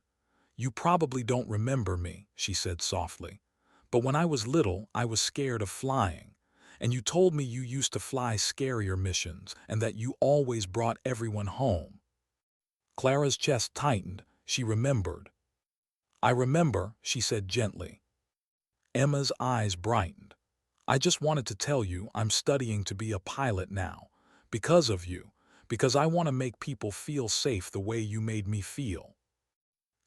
"You probably don't remember me," she said softly. "But when I was little, I was scared of flying. And you told me you used to fly scarier missions and that you always brought everyone home." Clara's chest tightened. She remembered. "I remember," she said gently. Emma's eyes brightened. "I just wanted to tell you I'm studying to be a pilot now. Because of you. Because I want to make people feel safe the way you made me feel."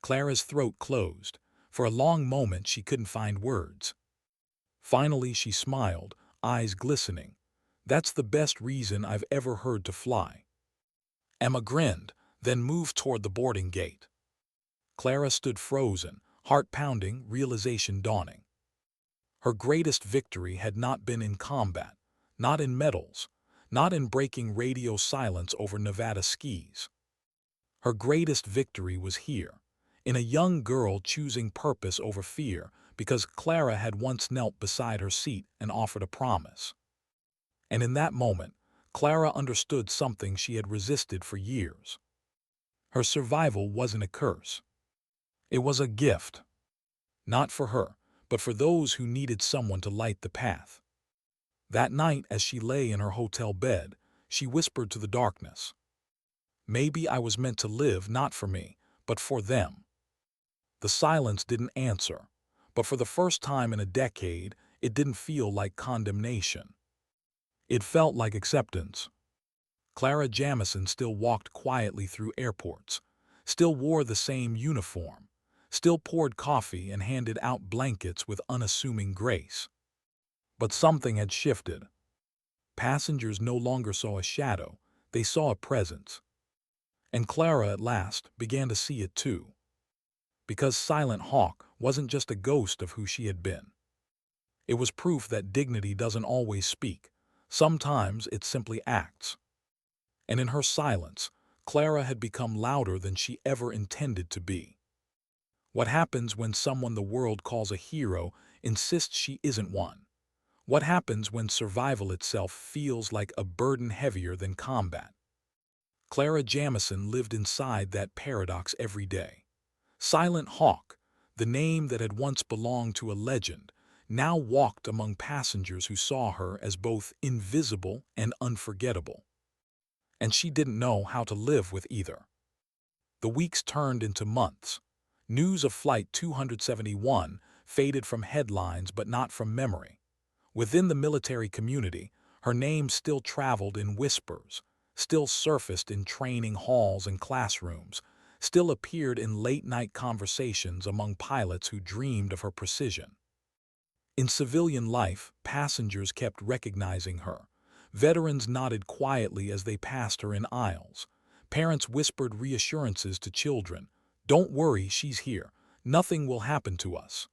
Clara's throat closed. For a long moment she couldn't find words. Finally she smiled, eyes glistening. "That's the best reason I've ever heard to fly." Emma grinned, then moved toward the boarding gate. Clara stood frozen, heart pounding, realization dawning. Her greatest victory had not been in combat, not in medals, not in breaking radio silence over Nevada skis. Her greatest victory was here, in a young girl choosing purpose over fear because Clara had once knelt beside her seat and offered a promise. And in that moment, Clara understood something she had resisted for years. Her survival wasn't a curse. It was a gift. Not for her, but for those who needed someone to light the path. That night, as she lay in her hotel bed, she whispered to the darkness, "Maybe I was meant to live not for me, but for them." The silence didn't answer, but for the first time in a decade, it didn't feel like condemnation. It felt like acceptance. Clara Jamieson still walked quietly through airports, still wore the same uniform, still poured coffee and handed out blankets with unassuming grace. But something had shifted. Passengers no longer saw a shadow, they saw a presence. And Clara at last began to see it too. Because Silent Hawk wasn't just a ghost of who she had been. It was proof that dignity doesn't always speak. Sometimes it simply acts. And in her silence, Clara had become louder than she ever intended to be. What happens when someone the world calls a hero insists she isn't one? What happens when survival itself feels like a burden heavier than combat? Clara Jamieson lived inside that paradox every day. Silent Hawk, the name that had once belonged to a legend, now walked among passengers who saw her as both invisible and unforgettable. And she didn't know how to live with either. The weeks turned into months. News of Flight 271 faded from headlines but not from memory. Within the military community, her name still traveled in whispers, still surfaced in training halls and classrooms, still appeared in late-night conversations among pilots who dreamed of her precision. In civilian life, passengers kept recognizing her. Veterans nodded quietly as they passed her in aisles. Parents whispered reassurances to children. "Don't worry, she's here. Nothing will happen to us."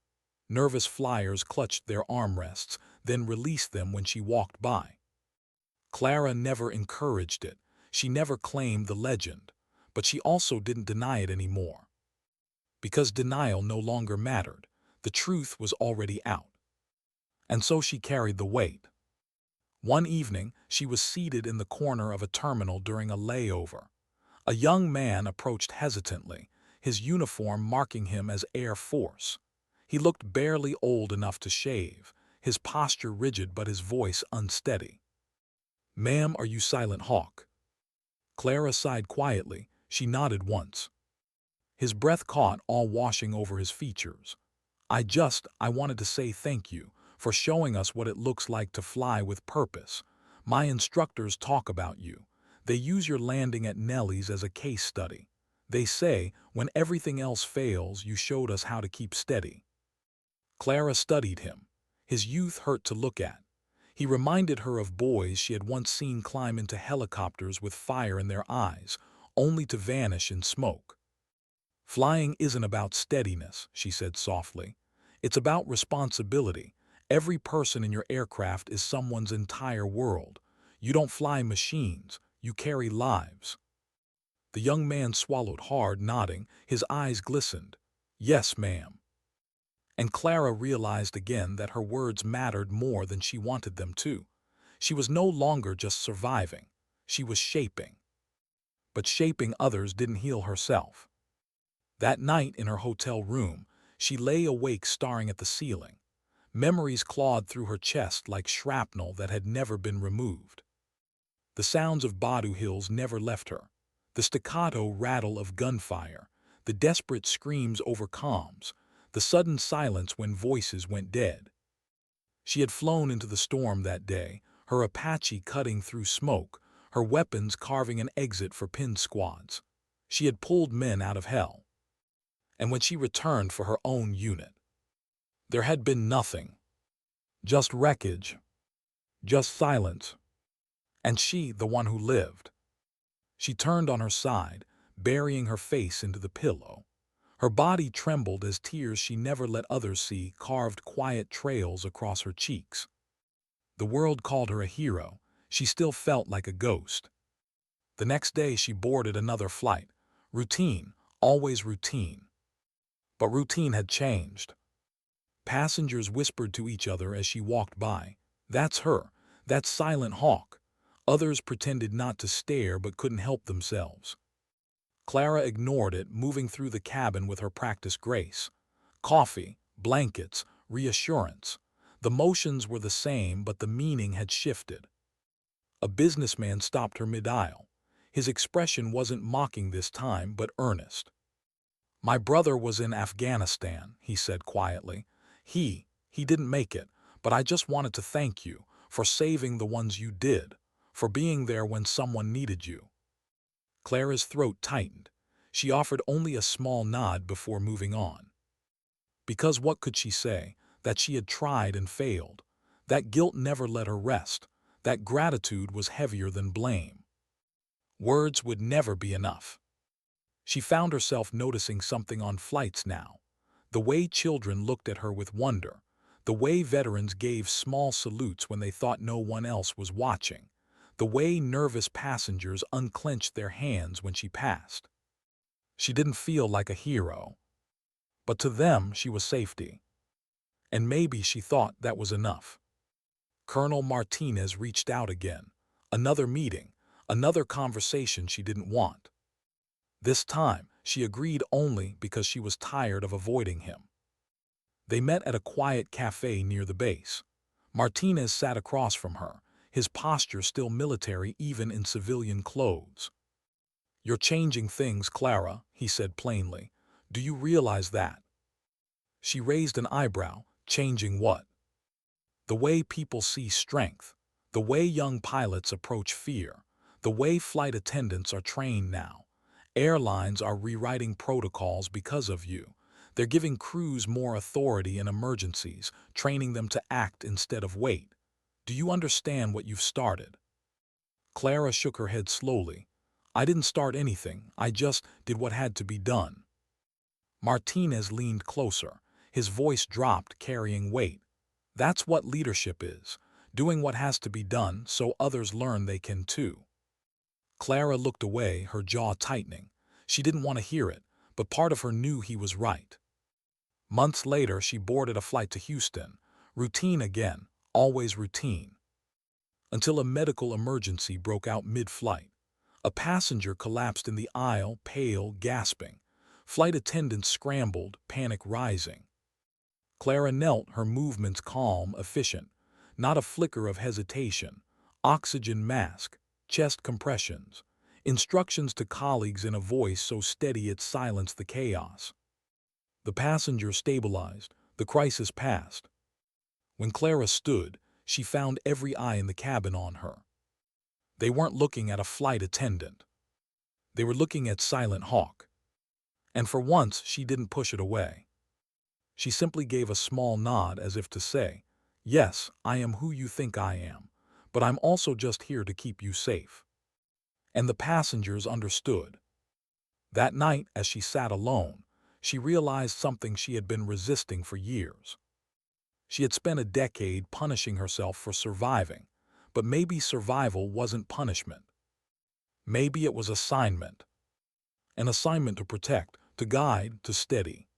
Nervous flyers clutched their armrests, then released them when she walked by. Clara never encouraged it. She never claimed the legend. But she also didn't deny it anymore. Because denial no longer mattered. The truth was already out. And so she carried the weight. One evening, she was seated in the corner of a terminal during a layover. A young man approached hesitantly, his uniform marking him as Air Force. He looked barely old enough to shave, his posture rigid but his voice unsteady. "Ma'am, are you Silent Hawk?" Clara sighed quietly. She nodded once. His breath caught, all washing over his features. I wanted to say thank you for showing us what it looks like to fly with purpose. My instructors talk about you. They use your landing at Nellie's as a case study. They say, when everything else fails, you showed us how to keep steady." Clara studied him. His youth hurt to look at. He reminded her of boys she had once seen climb into helicopters with fire in their eyes, only to vanish in smoke. "Flying isn't about steadiness," she said softly. "It's about responsibility. Every person in your aircraft is someone's entire world. You don't fly machines, you carry lives." The young man swallowed hard, nodding. His eyes glistened. "Yes, ma'am." And Clara realized again that her words mattered more than she wanted them to. She was no longer just surviving. She was shaping. But shaping others didn't heal herself. That night in her hotel room, she lay awake staring at the ceiling. Memories clawed through her chest like shrapnel that had never been removed. The sounds of Badu Hills never left her. The staccato rattle of gunfire, the desperate screams over comms, the sudden silence when voices went dead. She had flown into the storm that day, her Apache cutting through smoke, her weapons carving an exit for pin squads. She had pulled men out of hell. And when she returned for her own unit, there had been nothing. Just wreckage. Just silence. And she, the one who lived. She turned on her side, burying her face into the pillow. Her body trembled as tears she never let others see carved quiet trails across her cheeks. The world called her a hero. She still felt like a ghost. The next day she boarded another flight. Routine, always routine. But routine had changed. Passengers whispered to each other as she walked by. "That's her. That's Silent Hawk." Others pretended not to stare but couldn't help themselves. Clara ignored it, moving through the cabin with her practiced grace. Coffee, blankets, reassurance. The motions were the same, but the meaning had shifted. A businessman stopped her mid-aisle. His expression wasn't mocking this time, but earnest. "My brother was in Afghanistan," he said quietly. He didn't make it, but I just wanted to thank you. for saving the ones you did, for being there when someone needed you. Clara's throat tightened. She offered only a small nod before moving on. Because what could she say? That she had tried and failed. That guilt never let her rest. That gratitude was heavier than blame. Words would never be enough. She found herself noticing something on flights now. The way children looked at her with wonder. The way veterans gave small salutes when they thought no one else was watching. The way nervous passengers unclenched their hands when she passed. She didn't feel like a hero. But to them, she was safety. And maybe she thought that was enough. Colonel Martinez reached out again. Another meeting, another conversation she didn't want. This time, she agreed only because she was tired of avoiding him. They met at a quiet cafe near the base. Martinez sat across from her, his posture still military even in civilian clothes. "You're changing things, Clara," he said plainly. "Do you realize that?" She raised an eyebrow. Changing what? The way people see strength, the way young pilots approach fear, the way flight attendants are trained now. Airlines are rewriting protocols because of you. They're giving crews more authority in emergencies, training them to act instead of wait. Do you understand what you've started? Clara shook her head slowly. "I didn't start anything. I just did what had to be done." Martinez leaned closer. His voice dropped, carrying weight. "That's what leadership is, doing what has to be done so others learn they can too." Clara looked away, her jaw tightening. She didn't want to hear it, but part of her knew he was right. Months later, she boarded a flight to Houston. Routine again, always routine. Until a medical emergency broke out mid-flight. A passenger collapsed in the aisle, pale, gasping. Flight attendants scrambled, panic rising. Clara knelt, her movements calm, efficient. Not a flicker of hesitation. Oxygen mask, chest compressions. Instructions to colleagues in a voice so steady it silenced the chaos. The passenger stabilized. The crisis passed. When Clara stood, she found every eye in the cabin on her. They weren't looking at a flight attendant. They were looking at Silent Hawk. And for once, she didn't push it away. She simply gave a small nod as if to say, "Yes, I am who you think I am, but I'm also just here to keep you safe." And the passengers understood. That night, as she sat alone, she realized something she had been resisting for years. She had spent a decade punishing herself for surviving, but maybe survival wasn't punishment. Maybe it was assignment. An assignment to protect, to guide, to steady.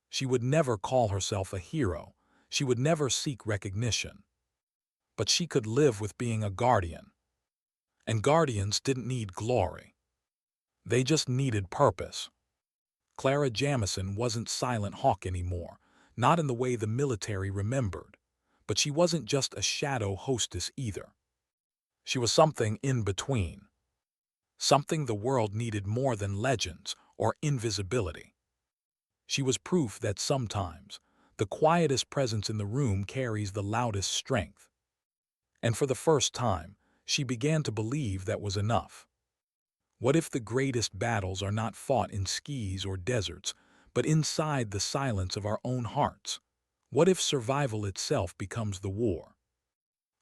She would never call herself a hero. She would never seek recognition. But she could live with being a guardian. And guardians didn't need glory. They just needed purpose. Clara Jamieson wasn't Silent Hawk anymore, not in the way the military remembered. But she wasn't just a shadow hostess either. She was something in between. Something the world needed more than legends or invisibility. She was proof that sometimes the quietest presence in the room carries the loudest strength. And for the first time, she began to believe that was enough. What if the greatest battles are not fought in skis or deserts, but inside the silence of our own hearts? What if survival itself becomes the war?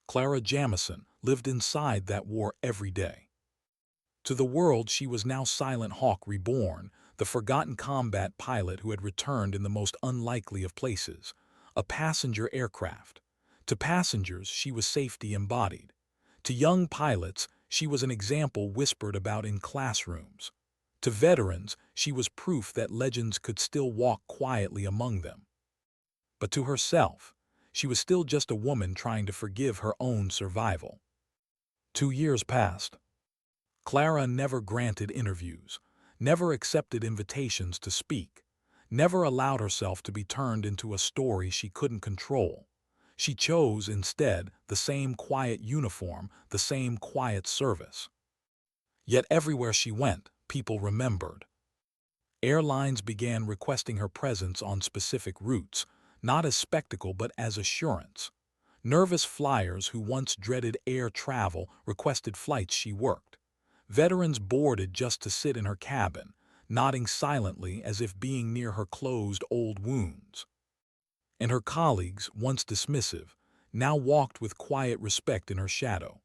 Clara Jamieson lived inside that war every day. To the world, she was now Silent Hawk reborn, the forgotten combat pilot who had returned in the most unlikely of places, a passenger aircraft. To passengers, she was safety embodied. To young pilots, she was an example whispered about in classrooms. To veterans, she was proof that legends could still walk quietly among them. But to herself, she was still just a woman trying to forgive her own survival. 2 years passed. Clara never granted interviews, never accepted invitations to speak, never allowed herself to be turned into a story she couldn't control. She chose, instead, the same quiet uniform, the same quiet service. Yet everywhere she went, people remembered. Airlines began requesting her presence on specific routes, not as spectacle but as assurance. Nervous flyers who once dreaded air travel requested flights she worked. Veterans boarded just to sit in her cabin, nodding silently as if being near her closed old wounds. And her colleagues, once dismissive, now walked with quiet respect in her shadow.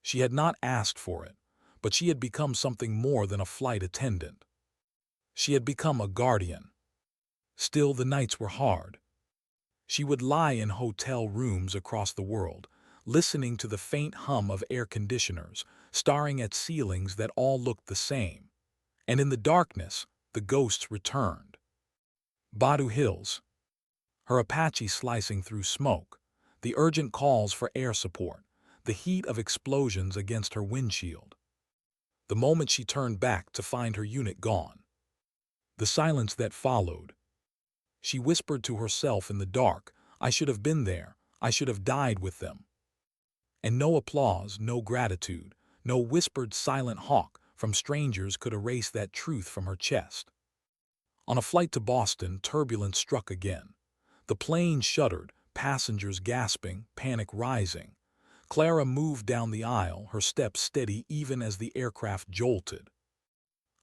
She had not asked for it, but she had become something more than a flight attendant. She had become a guardian. Still, the nights were hard. She would lie in hotel rooms across the world, listening to the faint hum of air conditioners, staring at ceilings that all looked the same. And in the darkness, the ghosts returned. Badu Hills, her Apache slicing through smoke, the urgent calls for air support, the heat of explosions against her windshield. The moment she turned back to find her unit gone. The silence that followed. She whispered to herself in the dark, "I should have been there. I should have died with them." And no applause, no gratitude, no whispered silent hawk from strangers could erase that truth from her chest. On a flight to Boston, turbulence struck again. The plane shuddered, passengers gasping, panic rising. Clara moved down the aisle, her steps steady even as the aircraft jolted.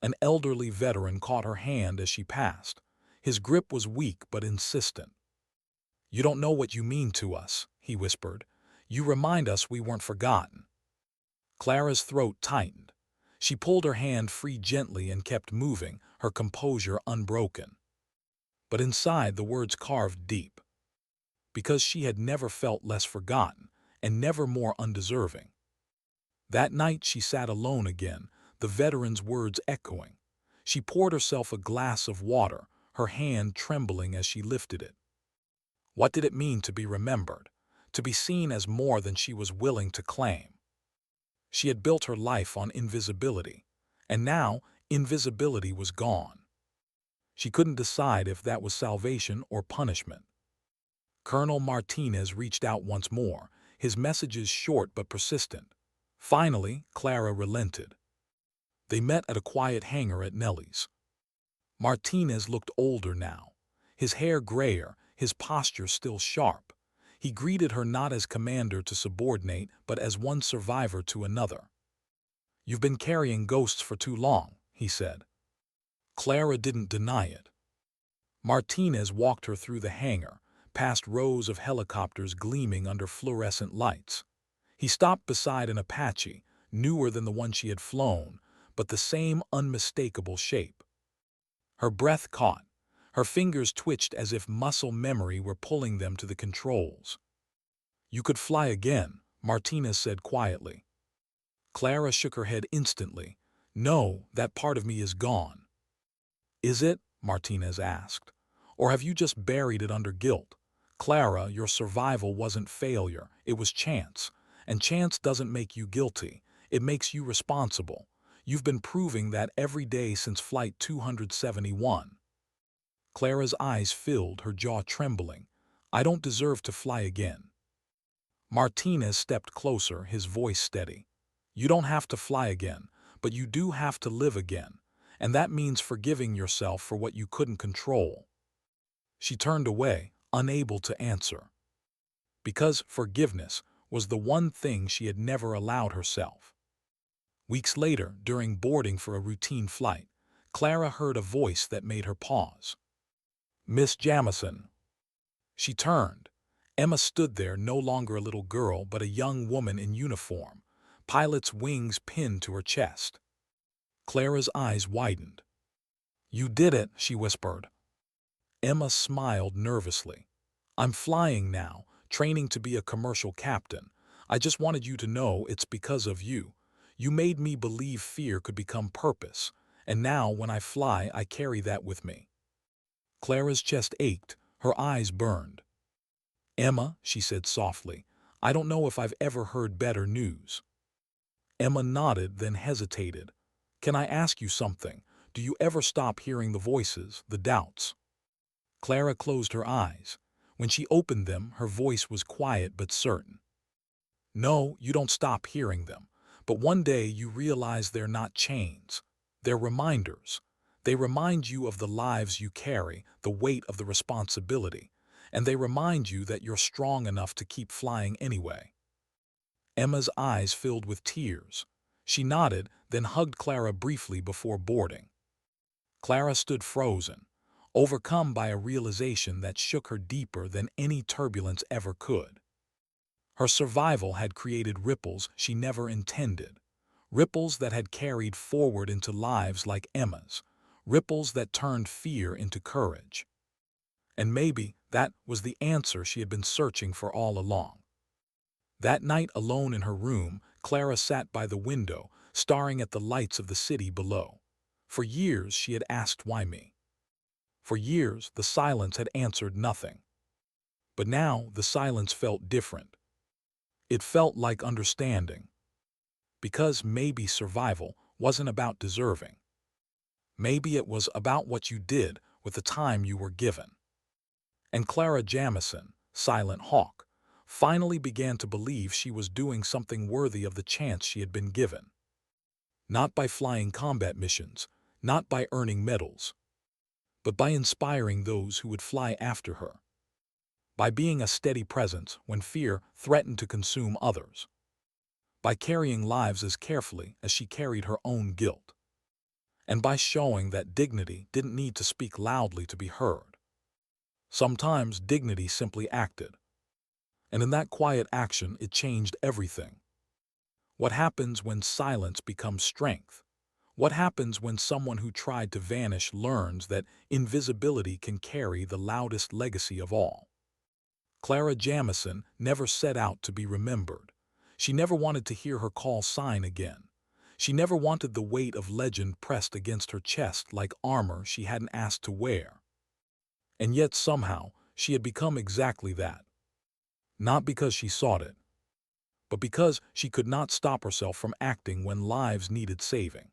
An elderly veteran caught her hand as she passed. His grip was weak but insistent. "You don't know what you mean to us," he whispered. "You remind us we weren't forgotten." Clara's throat tightened. She pulled her hand free gently and kept moving, her composure unbroken. But inside, the words carved deep. Because she had never felt less forgotten, and never more undeserving. That night she sat alone again, the veteran's words echoing. She poured herself a glass of water, her hand trembling as she lifted it. What did it mean to be remembered, to be seen as more than she was willing to claim? She had built her life on invisibility, and now invisibility was gone. She couldn't decide if that was salvation or punishment. Colonel Martinez reached out once more, his messages short but persistent. Finally, Clara relented. They met at a quiet hangar at Nellie's. Martinez looked older now, his hair grayer, his posture still sharp. He greeted her not as commander to subordinate, but as one survivor to another. "You've been carrying ghosts for too long," he said. Clara didn't deny it. Martinez walked her through the hangar, past rows of helicopters gleaming under fluorescent lights. He stopped beside an Apache, newer than the one she had flown, but the same unmistakable shape. Her breath caught. Her fingers twitched as if muscle memory were pulling them to the controls. "You could fly again," Martinez said quietly. Clara shook her head instantly. "No, that part of me is gone." "Is it?" Martinez asked. "Or have you just buried it under guilt? Clara, your survival wasn't failure, it was chance. And chance doesn't make you guilty, it makes you responsible. You've been proving that every day since Flight 271. Clara's eyes filled, her jaw trembling. "I don't deserve to fly again." Martinez stepped closer, his voice steady. "You don't have to fly again, but you do have to live again. And that means forgiving yourself for what you couldn't control." She turned away, unable to answer. Because forgiveness was the one thing she had never allowed herself. Weeks later, during boarding for a routine flight, Clara heard a voice that made her pause. "Miss Jamieson." She turned. Emma stood there, no longer a little girl, but a young woman in uniform, pilot's wings pinned to her chest. Clara's eyes widened. "You did it," she whispered. Emma smiled nervously. "I'm flying now, training to be a commercial captain. I just wanted you to know it's because of you. You made me believe fear could become purpose, and now when I fly I carry that with me." Clara's chest ached, her eyes burned. "Emma," she said softly, "I don't know if I've ever heard better news." Emma nodded, then hesitated. "Can I ask you something? Do you ever stop hearing the voices, the doubts?" Clara closed her eyes. When she opened them, her voice was quiet but certain. "No, you don't stop hearing them. But one day you realize they're not chains. They're reminders. They remind you of the lives you carry, the weight of the responsibility. and they remind you that you're strong enough to keep flying anyway. Emma's eyes filled with tears. She nodded, then hugged Clara briefly before boarding. Clara stood frozen, overcome by a realization that shook her deeper than any turbulence ever could. Her survival had created ripples she never intended, ripples that had carried forward into lives like Emma's, ripples that turned fear into courage. And maybe that was the answer she had been searching for all along. That night, alone in her room, Clara sat by the window, staring at the lights of the city below. For years she had asked, "Why me?" For years the silence had answered nothing. But now the silence felt different. It felt like understanding. Because maybe survival wasn't about deserving. Maybe it was about what you did with the time you were given. And Clara Jamieson, Silent Hawk, finally began to believe she was doing something worthy of the chance she had been given. Not by flying combat missions, not by earning medals, but by inspiring those who would fly after her. By being a steady presence when fear threatened to consume others. By carrying lives as carefully as she carried her own guilt. And by showing that dignity didn't need to speak loudly to be heard. Sometimes dignity simply acted. And in that quiet action, it changed everything. What happens when silence becomes strength? What happens when someone who tried to vanish learns that invisibility can carry the loudest legacy of all? Clara Jamieson never set out to be remembered. She never wanted to hear her call sign again. She never wanted the weight of legend pressed against her chest like armor she hadn't asked to wear. And yet somehow she had become exactly that. Not because she sought it, but because she could not stop herself from acting when lives needed saving.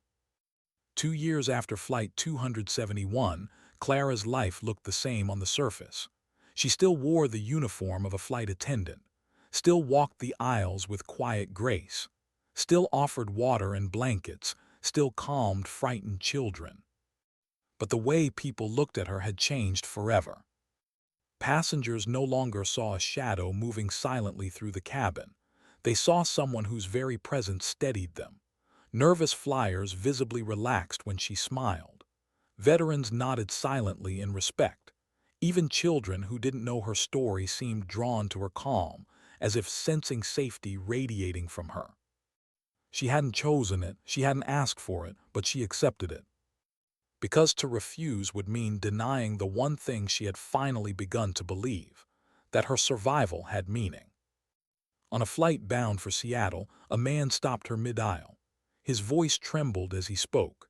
2 years after Flight 271, Clara's life looked the same on the surface. She still wore the uniform of a flight attendant, still walked the aisles with quiet grace, still offered water and blankets, still calmed frightened children. But the way people looked at her had changed forever. Passengers no longer saw a shadow moving silently through the cabin. They saw someone whose very presence steadied them. Nervous flyers visibly relaxed when she smiled. Veterans nodded silently in respect. Even children who didn't know her story seemed drawn to her calm, as if sensing safety radiating from her. She hadn't chosen it, she hadn't asked for it, but she accepted it. Because to refuse would mean denying the one thing she had finally begun to believe, that her survival had meaning. On a flight bound for Seattle, a man stopped her mid-aisle. His voice trembled as he spoke.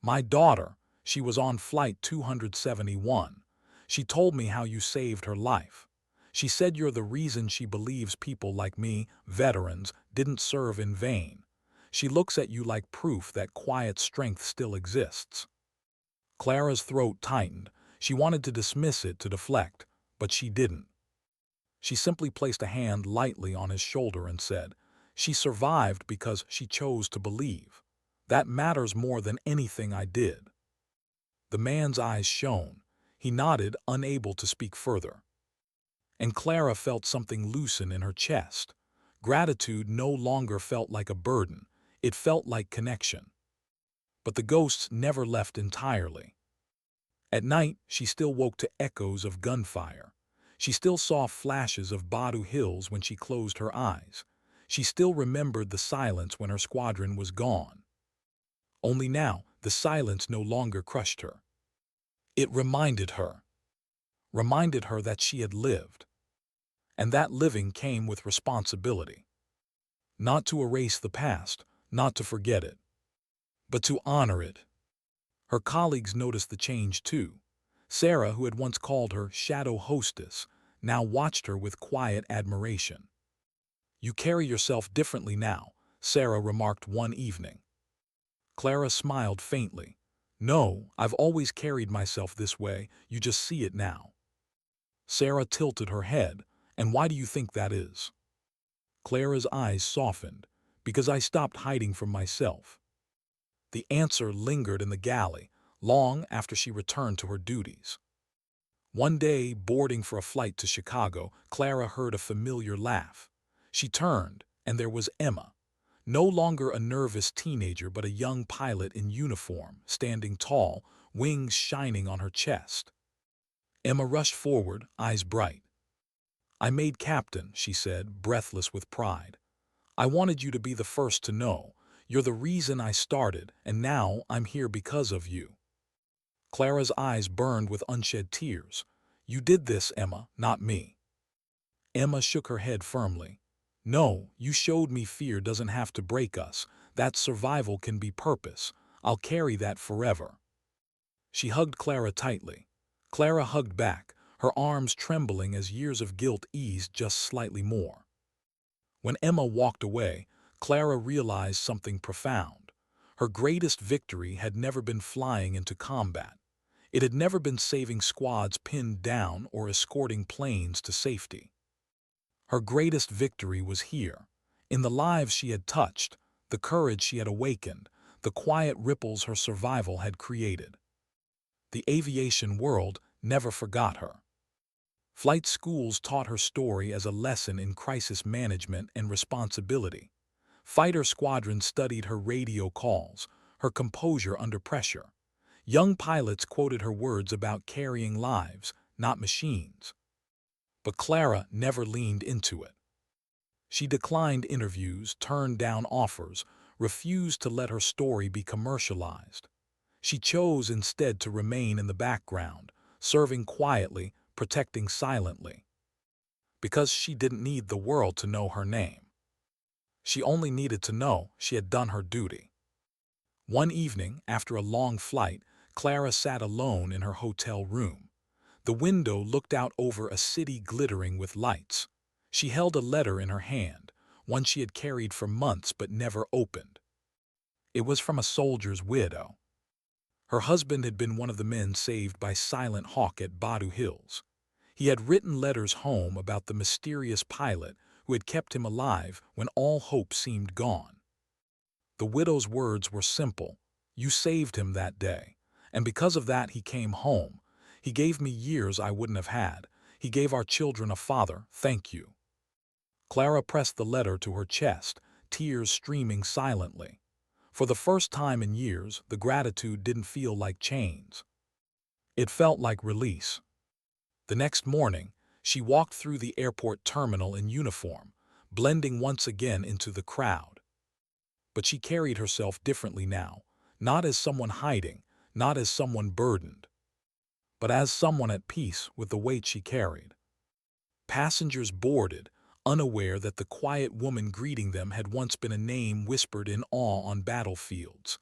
"My daughter, she was on Flight 271. She told me how you saved her life. She said you're the reason she believes people like me, veterans, didn't serve in vain. She looks at you like proof that quiet strength still exists." Clara's throat tightened. She wanted to dismiss it, to deflect, but she didn't. She simply placed a hand lightly on his shoulder and said, "She survived because she chose to believe. That matters more than anything I did." The man's eyes shone. He nodded, unable to speak further. And Clara felt something loosen in her chest. Gratitude no longer felt like a burden. It felt like connection. But the ghosts never left entirely. At night, she still woke to echoes of gunfire. She still saw flashes of Badu Hills when she closed her eyes. She still remembered the silence when her squadron was gone. Only now, the silence no longer crushed her. It reminded her that she had lived. And that living came with responsibility. Not to erase the past, not to forget it, but to honor it. Her colleagues noticed the change too. Sarah, who had once called her shadow hostess, now watched her with quiet admiration. "You carry yourself differently now," Sarah remarked one evening. Clara smiled faintly. "No, I've always carried myself this way, you just see it now." Sarah tilted her head. "And why do you think that is?" Clara's eyes softened. "Because I stopped hiding from myself." The answer lingered in the galley, long after she returned to her duties. One day, boarding for a flight to Chicago, Clara heard a familiar laugh. She turned, and there was Emma, no longer a nervous teenager but a young pilot in uniform, standing tall, wings shining on her chest. Emma rushed forward, eyes bright. "I made captain," she said, breathless with pride. "I wanted you to be the first to know. You're the reason I started, and now I'm here because of you." Clara's eyes burned with unshed tears. "You did this, Emma, not me." Emma shook her head firmly. "No, you showed me fear doesn't have to break us. That survival can be purpose. I'll carry that forever." She hugged Clara tightly. Clara hugged back, her arms trembling as years of guilt eased just slightly more. When Emma walked away, Clara realized something profound. Her greatest victory had never been flying into combat. It had never been saving squads pinned down or escorting planes to safety. Her greatest victory was here, in the lives she had touched, the courage she had awakened, the quiet ripples her survival had created. The aviation world never forgot her. Flight schools taught her story as a lesson in crisis management and responsibility. Fighter squadrons studied her radio calls, her composure under pressure. Young pilots quoted her words about carrying lives, not machines. But Clara never leaned into it. She declined interviews, turned down offers, refused to let her story be commercialized. She chose instead to remain in the background, serving quietly, protecting silently. Because she didn't need the world to know her name. She only needed to know she had done her duty. One evening, after a long flight, Clara sat alone in her hotel room. The window looked out over a city glittering with lights. She held a letter in her hand, one she had carried for months but never opened. It was from a soldier's widow. Her husband had been one of the men saved by Silent Hawk at Badu Hills. He had written letters home about the mysterious pilot who had kept him alive when all hope seemed gone. The widow's words were simple. "You saved him that day, and because of that he came home. He gave me years I wouldn't have had. He gave our children a father. Thank you." Clara pressed the letter to her chest, tears streaming silently. For the first time in years, the gratitude didn't feel like chains. It felt like release. The next morning, she walked through the airport terminal in uniform, blending once again into the crowd. But she carried herself differently now, not as someone hiding, not as someone burdened, but as someone at peace with the weight she carried. Passengers boarded, unaware that the quiet woman greeting them had once been a name whispered in awe on battlefields.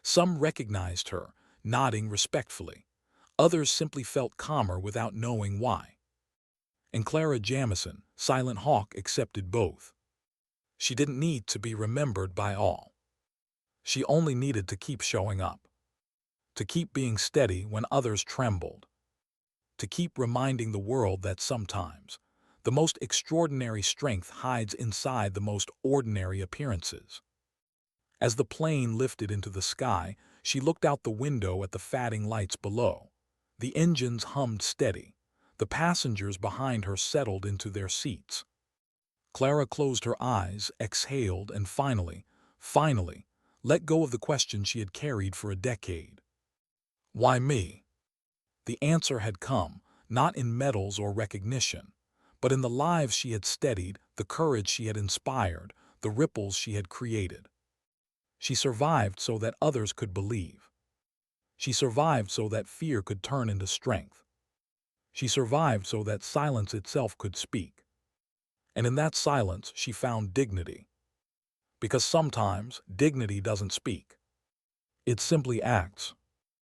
Some recognized her, nodding respectfully. Others simply felt calmer without knowing why. And Clara Jamieson, Silent Hawk, accepted both. She didn't need to be remembered by all. She only needed to keep showing up. To keep being steady when others trembled. To keep reminding the world that sometimes the most extraordinary strength hides inside the most ordinary appearances. As the plane lifted into the sky, she looked out the window at the fading lights below. The engines hummed steady. The passengers behind her settled into their seats. Clara closed her eyes, exhaled, and finally, let go of the question she had carried for a decade. Why me? The answer had come, not in medals or recognition, but in the lives she had steadied, the courage she had inspired, the ripples she had created. She survived so that others could believe. She survived so that fear could turn into strength. She survived so that silence itself could speak. And in that silence she found dignity. Because sometimes dignity doesn't speak. It simply acts.